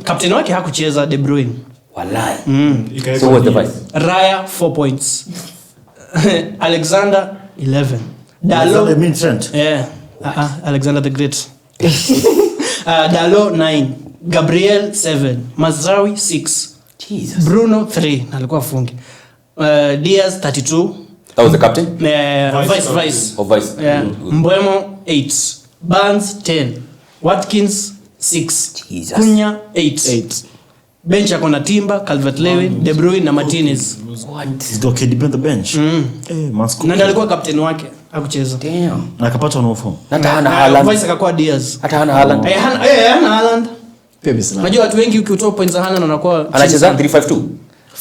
Captain wake hakucheza De Bruyne. Wallahi. So what's the price? Raya 4 points. Alexander 11. Dalo the mean Trent. Yeah. Alexander the Great. Dalo 9. Gabriel 7. Mazraoui 6. Jesus. Bruno 3. Alikuwa fungi. Diaz 32. That was the captain? Vice. Or vice? Yeah. Mbeumo 8. Barnes 10. Watkins 6. Jesus. Cunha 8. Bench akona Timber, Calvert-Lewin, De Bruyne na Martinez. He's got KDB on the bench. Na ndiye alikuwa captain wake hakucheza. Damn. Na akapata 104. Hata hana Haaland. Vice akakuwa Diaz. Hata hana Haaland. Hana Haaland. Pia sana. Unajua watu wengi ukitoa points za Haaland wanakuwa Anacheza 352.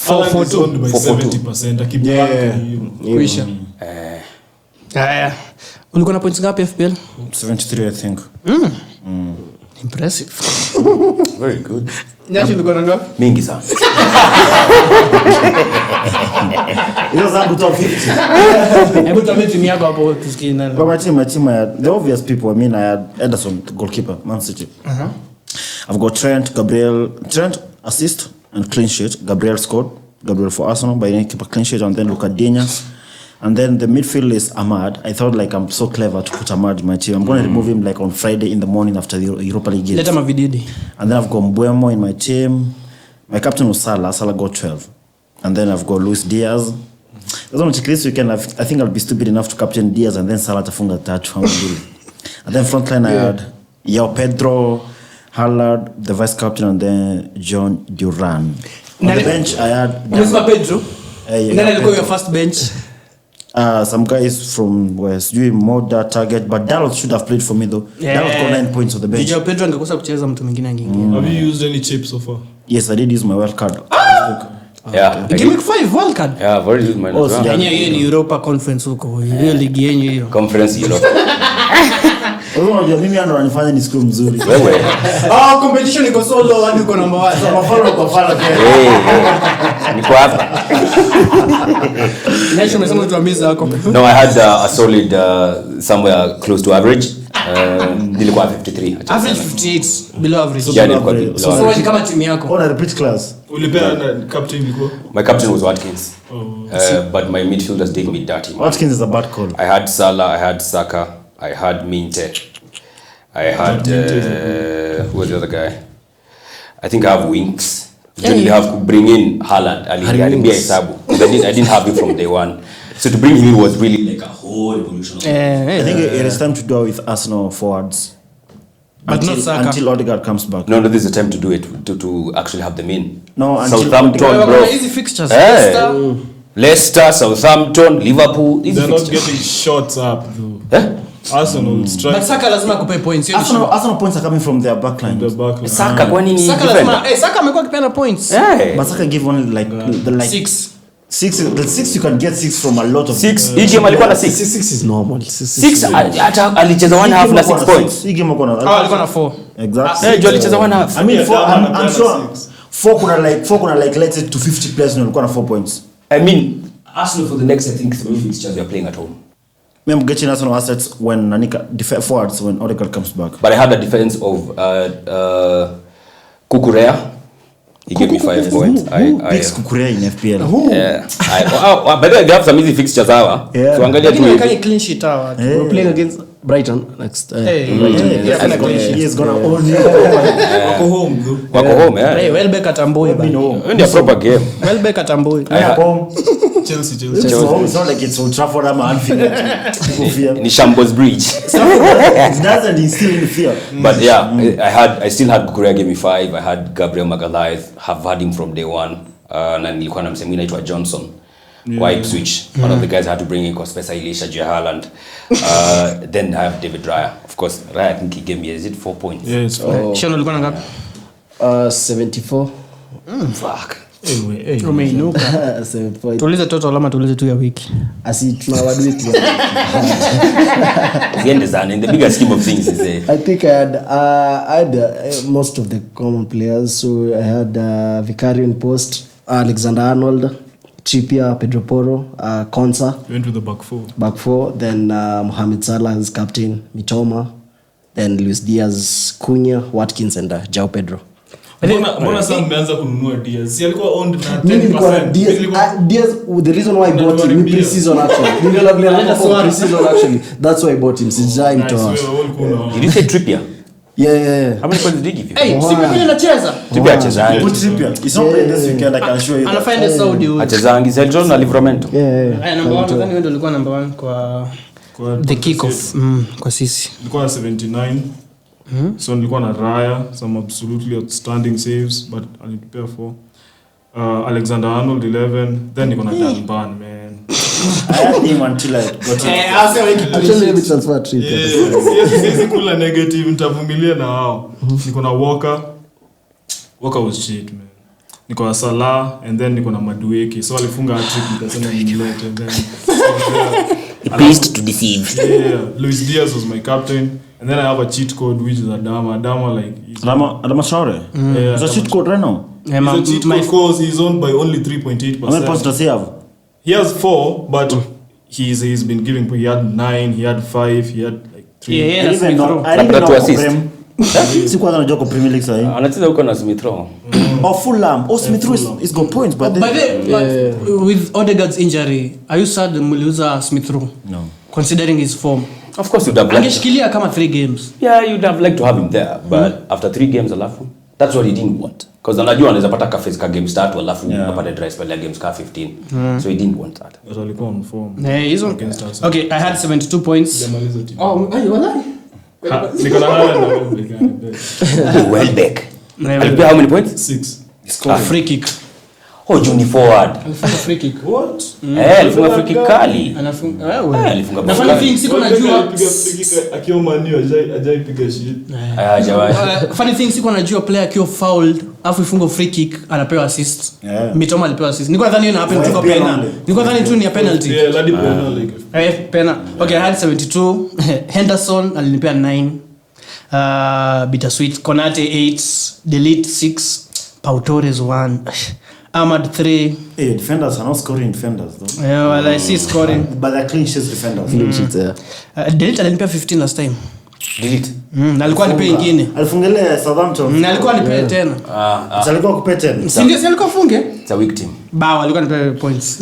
442 by 70%. Akibaki kuisha. Haya. Ulikuwa na points ngapi FPL? 73 I think. Impressive. Very good. Nyaash ulikuwa na ngapi? Mingi sana. Hizo zangu top 50. Hebu tuambie timu yako hapo tusikie nani. But my team I had the obvious people. I mean, I had Ederson, the goalkeeper, Mancity. I've got Trent assist and clean sheet. Gabriel scored. Gabriel for Arsenal, but he keep a clean sheet, and then Luka Digne. And then the midfield is Ahmad. I thought like I'm so clever to put Ahmad in my team. I'm going to remove him like on Friday in the morning after the Europa League games. Leta mavididi. And then I've got Mbeumo in my team. My captain was Salah. Salah got 12. And then I've got Luis Diaz. That's on this weekend. I think I'll be stupid enough to captain Diaz and then Salah tafunga tatu. And then frontline I had João Pedro, Haaland, the vice captain, and then John Duran. On the bench I had Unasema Pedro? Nani alikuwa your first bench? Some guys from West doing Moda target, but Dalot should have played for me though. Dalot got 9 points on the bench. João Pedro angekosa kucheza mtu mwingine angeingia. Have you used any chips so far? Yes, I did use my wildcard. Yeah. Game week 5 Wildcard. Yeah, I've already used mine. Oh, so yeah. Yenyewe ni Europa Conference huko. Hiyo ligi yenyewe hiyo. Conference Europe. Unajua mimi ndo ananifanya ni siku mzuri. Wewe. Competition iko so low hadi uko number 1. So mafalo kwa fala pia. Niko hapa. Nyaash umesema tuamiza hako. No, I had a solid somewhere close to average. Nilikuwa 53. Average 58 below average. Yeah, nilikuwa below So average. kama timu yako. On a repeat class. Ulipea captain before? My captain was Watkins. But my midfielders did me dirty. Watkins is a bad call. I had Salah, I had Saka, I had Minte. I had who was the other guy? I think I have Winks. Then you have to bring in Haaland. Aliharibia hesabu. I didn't have him from day one. So to bring him in was really like a whole evolution. I think it is time to do with Arsenal forwards. But not Saka. Until Odegaard comes back. No, this is the time to do it, to actually have them in. No, until Southampton, Odegaard. bro. Easy fixtures. Hey. Leicester, Southampton, Liverpool. Easy They're not fixtures. getting shots up though. Eh? Arsenal But Saka lazima kupe points. Arsenal points are coming from their backline. the back line. Saka kwa nini Saka defender? lazima Saka amekuwa akipeana points. Hey. But Saka give only like 6. The 6 you can get 6 from a lot of 6. Hii game alikuwa na 6. 6 is normal. 6 hata alicheza 1 half na 6 points. Hii game alikuwa na Alikuwa na 4. exactly. Eh, alicheza 1 half. I mean, Yeah, I'm sure 4 kuna like let's say to 50 players and alikuwa na 4 points. I mean, Arsenal for the next, I think, 3 fixtures they are playing at home. I'm getting Arsenal assets when Nanika forwards when Odegaard comes back. But I had a defense of Kukurea. He gave me 5 points. Who picks Kukurea in FPL? Yeah. By the way, they have some easy fixtures hour. Yeah. So angalia tu Lakini hivi. kani clean sheet hawa. We're playing against Brighton next. He is gonna own you. Wako home though. Wako home, yeah. Hey, Welbeck atambui ba. Ndio a proper game. Welbeck atambui. Chelsea. It's not like it's Old Trafford ama Anfield. People fear. Ni Shambles Bridge. It doesn't instill in fear. But yeah, I still had Kukurea give me 5. I had Gabriel Magalhaes, have had him from day one. Na nilikuwa na msemo inaitwa Johnson. Wipe switch. One of the guys I had to bring in kwa pesa ilisha juu ya Haaland. Then I have David Raya. Of course, Raya I think he gave me, is it 4 points? Yes. Sean alikuwa na ngapi? 74. Fuck. Umeinuka. 74. Tuulize total ama tuulize tu ya wiki. Asi tunawadwiki. Ziende sana. In the bigger scheme of things is there. I think I had most of the common players. So I had Vicarian Post, Alexander Arnold, Trippier, Pedro Porro, Konsa, Went to the back four. back 4. Then Mohamed Salah as captain, Mitoma. Then Luis Diaz, Cunha, Watkins, and João Pedro. Mbona sasa mmeanza kununua Diaz? Si alikuwa owned na 10%. Mimi nilikuwa na Diaz, the reason why I bought him, we pre-season actually. Pre-season actually. That's why I bought him. Sijai mtoa. Did you say Trippier? Yeah. How many points did he give you? Hey, si mimi anacheza. Trippier achezangi. Put Trippier. It's not playing this weekend, I can show you. Anafanya Saudi huyo. Achezangi. Seljon na Livramento. Haya number 1 nadhani wewe ndio ulikuwa number 1 kwa the kick off kwa sisi. Nilikuwa na 79. So nilikuwa na Raya, some absolutely outstanding saves, but alitupea 4. Alexander Arnold 11. Then niko na Dan Burn, man. I had him until I got him. Actually, let me transfer Trippier. Siwezi kula negative, nitavumilia na hao. Niko na Walker. Walker was shit, man. Niko na Salah and then niko na Madueke. So alifunga hat-trick nikasema nimlete and then He pleased to deceive. yeah, Luis Diaz was my captain. And then I have a cheat code which is Adama. Adama like Adama Traore. yeah, It's a cheat code right now. Yeah, he's a cheat code because he's owned by only 3.8%. How many points does he have? He has 4, but he's been giving. He had 9, he had 5, he had like 3. Yeah, I that's didn't know. I didn't Labda know tu ako assist. Prem. Sikuwa najua kwa Premier League sahi. Anacheza huko na Smith Rowe. Oh, Fulham. Oh, Smith Rowe is got points, but By the with Odegaard's injury, are you sad mliuza Smith Rowe? no. Considering his form. Of course you'd have liked. Angeshikilia kama 3 games. Yeah, you'd have liked to have him there, but after 3 games alafu, that's what he didn't want. Because anajua anaweza pata kafes ka games 3 alafu apate dry spell ya games ka 15. So he didn't want that. But alikuwa on form. He's on. Against us. Okay, I had 72 points. Jamaliza team. Oh, wallahi. Niko na Haaland na Welbeck. Welbeck. Alipia how many points? 6. A free kick. Oh, Juni forward. Alifunga free kick. What? Alifunga free kick kali. Anafunga Alifunga na bao funny kali. thing siko najua Akiwa manu ajai piga shit. Hajawahi. funny thing siko najua player akiwa fouled afu ifungo free kick anapewa assist. Yeah. Mitoma alipewa assist. Niko nadhani ina happen kutoka penalty. Niko nadhani tu ni a penalty. Yeah, ladi penal like. Pena. Okay, I had 72. Henderson alinipea 9. Bittersweet. Konate 8. Delete 6. Pau Torres 1. Ahmad 3. Hey, defenders are not scoring defenders though. Yeah, well, I see scoring. But they're clean sheets defenders. Delete alinipea 15 last time. Delete. Alikuwa nipe ingine. Alifungelea Southampton. Alikuwa nipe tena. Alikuwa kupe 10. Si ndio alikuwa funge? It's a weak team. Bao alikuwa nipe points.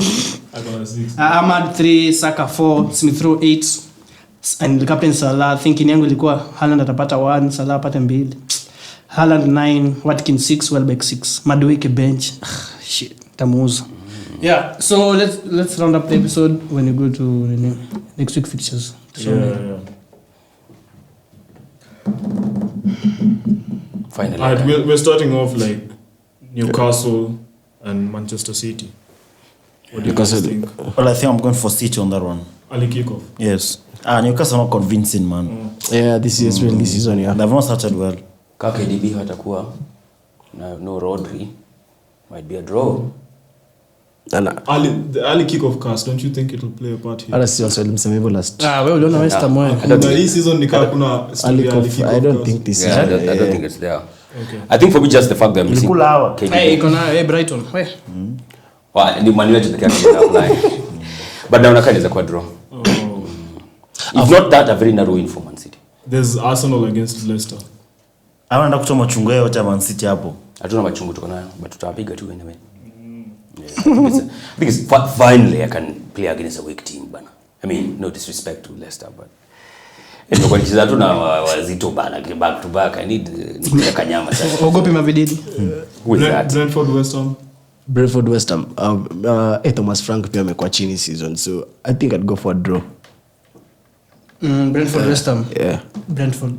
Akona 6. Ahmad 3, Saka 4, Smith Rowe 8. And the captain Salah thinking yangu ilikuwa Haaland atapata 1, Salah apate 2. Haaland 9, Watkins 6, Welbeck 6, Madueke bench. Shit, tamuuza. Yeah, so let's round up the episode when you go to next week fixtures. So, Finally. Alright, we're starting off like Newcastle and Manchester City. What do you guys think? Well, I think I'm going for City on that one. Early kickoff. Yes. Newcastle not convincing, man. Yeah, this is really this season, yeah. They've not started well. KDB hatakuwa no Rodri, might be a draw. The early kickoff cast, don't you think it'll play a part here? Hata si waswali msemebo last. wewe uliona West Ham wewe. This season nika kuna Early kickoff, I don't think this is. Yeah, I don't think it's there. Okay. I think for me just the fact that I'm missing KDB. Hey, iko Brighton. Wewe. Well, ni Man United that can apply. But naona kani za kwa draw. If not that, a very narrow win for Man City. There's Arsenal against Leicester. Anaenda kuchoma chungu yao cha Man City hapo. Hatuna machungu tuko nayo, but tutapiga tu anyway. Yeah, because finally I can play against a weak team bana. I mean, no disrespect to Leicester, but ndio kwa nicheza tu na wazito bana, back to back. I need kanyama sasa. Ogopi mavididi. Who is that? Brentford West Ham. Brentford West Ham. Thomas Frank pia amekuwa chini season, so I think I'd go for a draw. Brentford West Ham. Yeah. Brentford.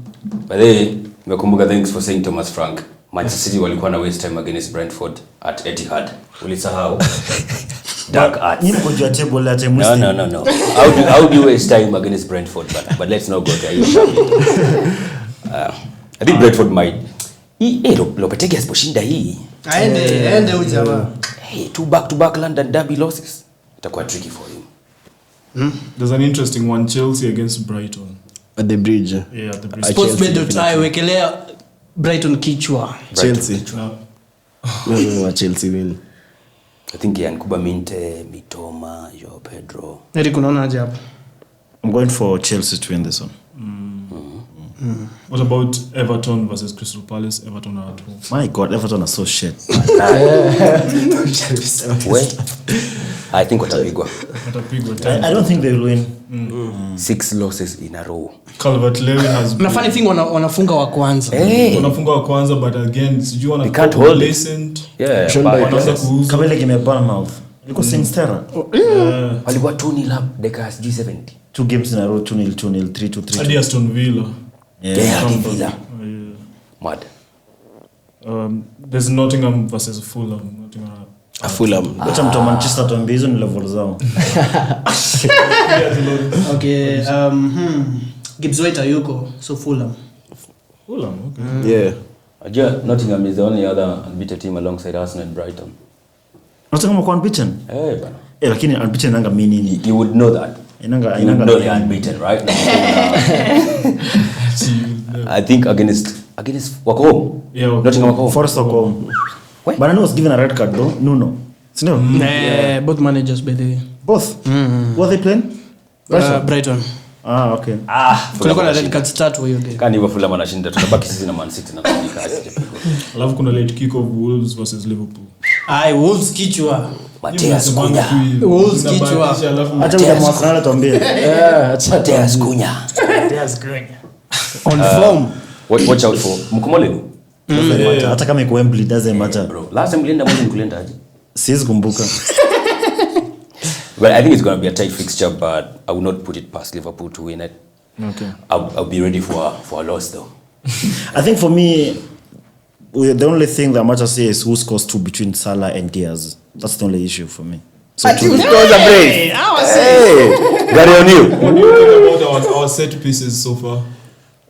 But hey, mekumbuka thanks for saying Thomas Frank. Manchester City walikuwa na waste time against Brentford at Etihad. Ulisahau. Dark arts. Ni mkojua table ya timu. No. How do you waste time against Brentford? But let's not go there. I think Brentford might. Lopetegui asiposhinda hii. Aende ujamaa. Hey, 2 back-to-back London derby losses. Itakuwa tricky for him. There's an interesting one, Chelsea against Brighton. At the bridge. Yeah, at the Bridge. Sportsbet.io wekelea Brighton kichwa. Chelsea. No, Chelsea win. I think Yankuba Minte, Mitoma, Joao Pedro. Eric unaona aje hapo? I'm going for Chelsea to win this one. What about Everton versus Crystal Palace? Everton are at home. My God, Everton are so shit. Wait. I think watapigwa. I don't think they will win. 6 losses in a row. Calvert-Lewin has Na funny thing wanafunga wa kwanza. wanafunga wa kwanza, but again sijui They can't hold it. decent. Yeah. Wanaanza kuuza. Kabele game Bournemouth. Iko Sinstera. Walikuwa 2-0 dakika 70. 2 games in a row, 2-0, 2-0, 3-2, 3-2. Hadi Aston Villa. Yeah, Villa. Mad. There's Nottingham versus Fulham. Fulham. Acha mtu wa Manchester tuambie hizo ni level zao. Okay, Gibbs White ayuko, so Fulham. Fulham, okay. Yeah. Ajua Nottingham is the only other unbeaten team alongside Arsenal and Brighton. Nottingham kwa unbeaten? Bana. Lakini unbeaten inanga mean nini? You would know that. Inanga You would know they are unbeaten, right? I think against wako home. Yeah, wako Nottingham wako home. Forest wako. What? But I was given a red card though. Nuno. Sino? Both managers by the way. Both. Who are they playing? Brighton. Okay. Kulikuwa na red cards 3 hiyo game. Kani hivyo Fulham anashinda, tutabaki sisi na Man City na kuandika asijapigwa. Alafu kuna late kick of Wolves versus Liverpool. Wolves kichwa. Mateus Cunha. Wolves kichwa. Acha ule Arsenal tuambie. Mateus Cunha. On form. Watch out for Mkumolelu. Hata kama iko Wembley doesn't matter. Bro, last time mlienda mwezi mkulienda aje? Siwezi kumbuka. Well, I think it's going to be a tight fixture, but I will not put it past Liverpool to win it. Okay. I'll be ready for a loss though. I think for me, the only thing that matters here is who scores 2 between Salah and Diaz. That's the only issue for me. So Gary O'Neil. What do you think about our set pieces so far?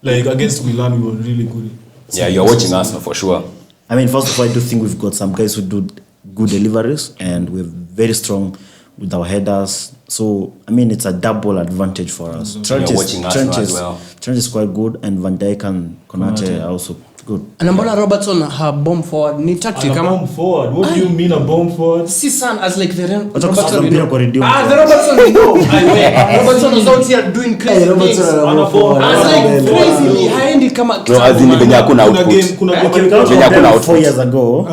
Like against Milan, we were really good. Yeah, you're watching Arsenal for sure. I mean, first of all, I do think we've got some guys who do good deliveries, and we're very strong with our headers. So, I mean, it's a double advantage for us. You're watching Arsenal as well. Trent is quite good, and Van Dijk and Konate are also good. Na mbona Robertson ha bomb forward ni tactic A kama bomb forward. What do you mean a bomb forward? si san as like the Robertson we know. the Robertson we know. Robertson was out here doing crazy things. As like crazy haendi kama No, as in venye hakuna output. Kuna Venye hakuna 4 output. years ago.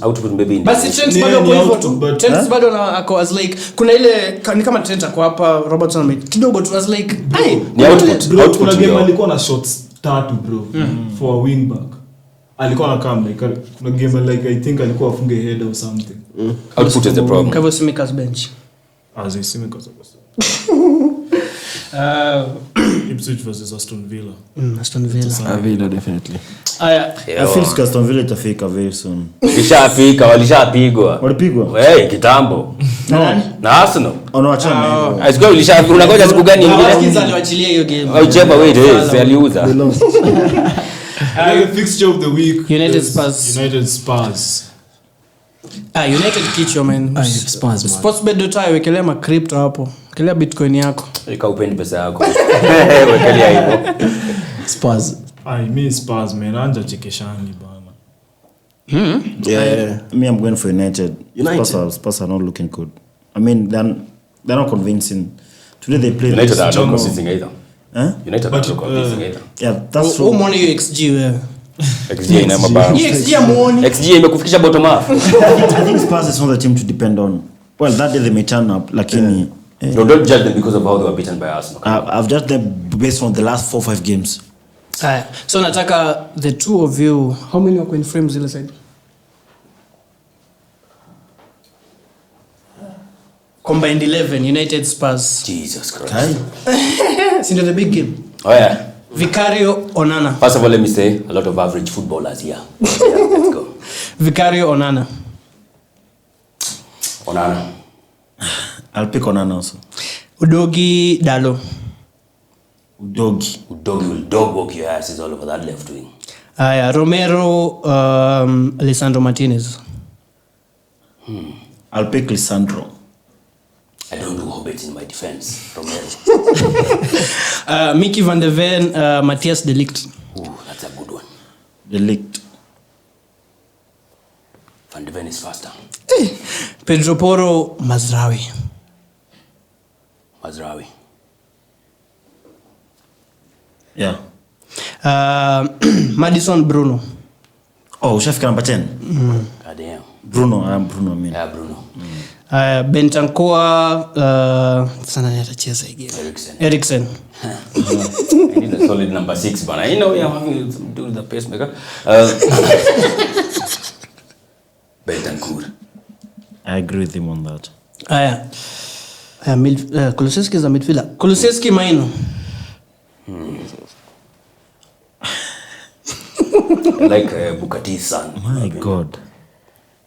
Output maybe in basi Trent Ni bado kwa hivyo output, tu. but- Trent bado ako as like kuna ile ni kama Trent ako hapa, Robertson kidogo tu as like Ni output. Bro, kuna Output game ndio. alikuwa na shots 3 bro for a wing back. alikuwa anakam like kuna game like I think alikuwa afunge head or something. Output is the problem. Kavo Simika's bench. As I because Ipswich versus Aston Villa. Aston Villa. Villa definitely. Aya. I feel Aston Villa itafika very soon. Walishapigwa. Walipigwa? Kitambo. Na Arsenal. Achana hivyo. Asiko ulishapigwa unangoja siku gani nyingine? Wakiza aliwachilia hiyo game. Whichever way it is, aliuza. The fixture of the week. United is Spurs. United Spurs. United kichwa man. Spurs, man. Sportsbet.io wekelea ma crypto hapo. Wekelea Bitcoin yako. Upendi pesa yako. Wekelea hivyo. Spurs. Me Spurs man, anja chekeshani bana. Yeah. Me, I'm going for United. United. Spurs are not looking good. I mean, they're not convincing. Today they played United are not convincing either. United are not But, convincing either. Yeah, that's Who true. money you XG wewe? XG ina mabao. Ni XG ya muone. XG imekufikisha bottom half. I think Spurs is not the team to depend on. Well, that day they may turn up, lakini Don't judge them because of how they were beaten by Arsenal. I've judged them based on the last 4-5 games. So nataka the two of you, how many wako in frames zile side? Combined 11 United Spurs. Jesus Christ. It's into the big game. Oh yeah. Vicario Onana. First of all, let me say a lot of average footballers here. Yeah, let's go. Vicario Onana. Onana. I'll pick Onana also. Udogi Dalo. Udogi. Udogi will dog walk your asses all over that left wing. Romero, Alessandro Martinez. I'll pick Lisandro. I don't do hobbits in my defense. Romero. Mickey van der Ven, Matthias de Ligt. Ooh, that's a good one. The leaked. Van de Ven is faster. Pedro Porro, Mazraoui. Mazraoui. Yeah. Madison Bruno. Oh, ushafika number 10. God damn. Bruno, I am Bruno, I mean. Yeah, Bruno. Bentancur, sana atacheza hii game. Eriksen. I need a solid number 6, but I know you're having to do the pacemaker. Bentancur. I agree with him on that. Kulusevski za midfielder. Kulusevski Maino. I like Bukati's son. My God.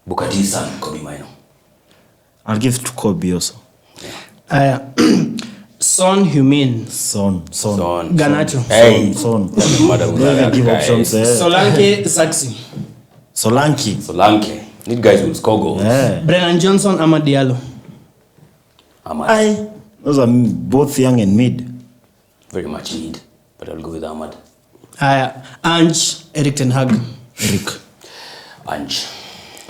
Bukati's son, Kobe Maino. I'll give to Kobe also. Son Heung-min. Son. Garnacho. Hey. Son. Doesn't matter who Never that give guy options is. there. Solanke Saxi. Solanke. Solanke. Need guys who score goals. Yeah. Brennan Johnson, Amad Diallo. Ahmad. Aye. Those are both young and mid. Very much need. But I'll go with Ahmad. Ange, Erik ten Hag. Eric. Ange.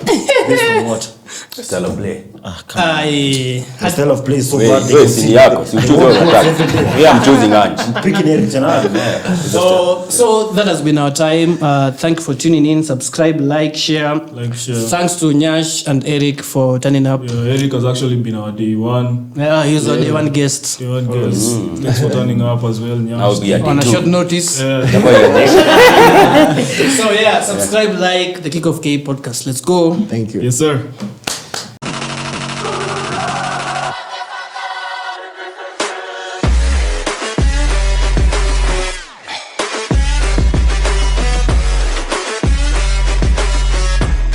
Based on what? Style of play. The style of play is so bad. Wait, sini yako. Si choose your attack. Me, I'm choosing Ange. Picking Eric ten Hag. So that has been our time. Thank you for tuning in. Subscribe, like, share. Thanks to Nyaash and Eric for turning up. Yeah, Eric has actually been our day one. Yeah, he's our day one guest. Day one guest. Thanks for turning up as well, Nyaash. I'll be at On a day short 2. notice. Yeah. So yeah, subscribe, like the Kick of K podcast. Let's go. Thank you. Yes, sir.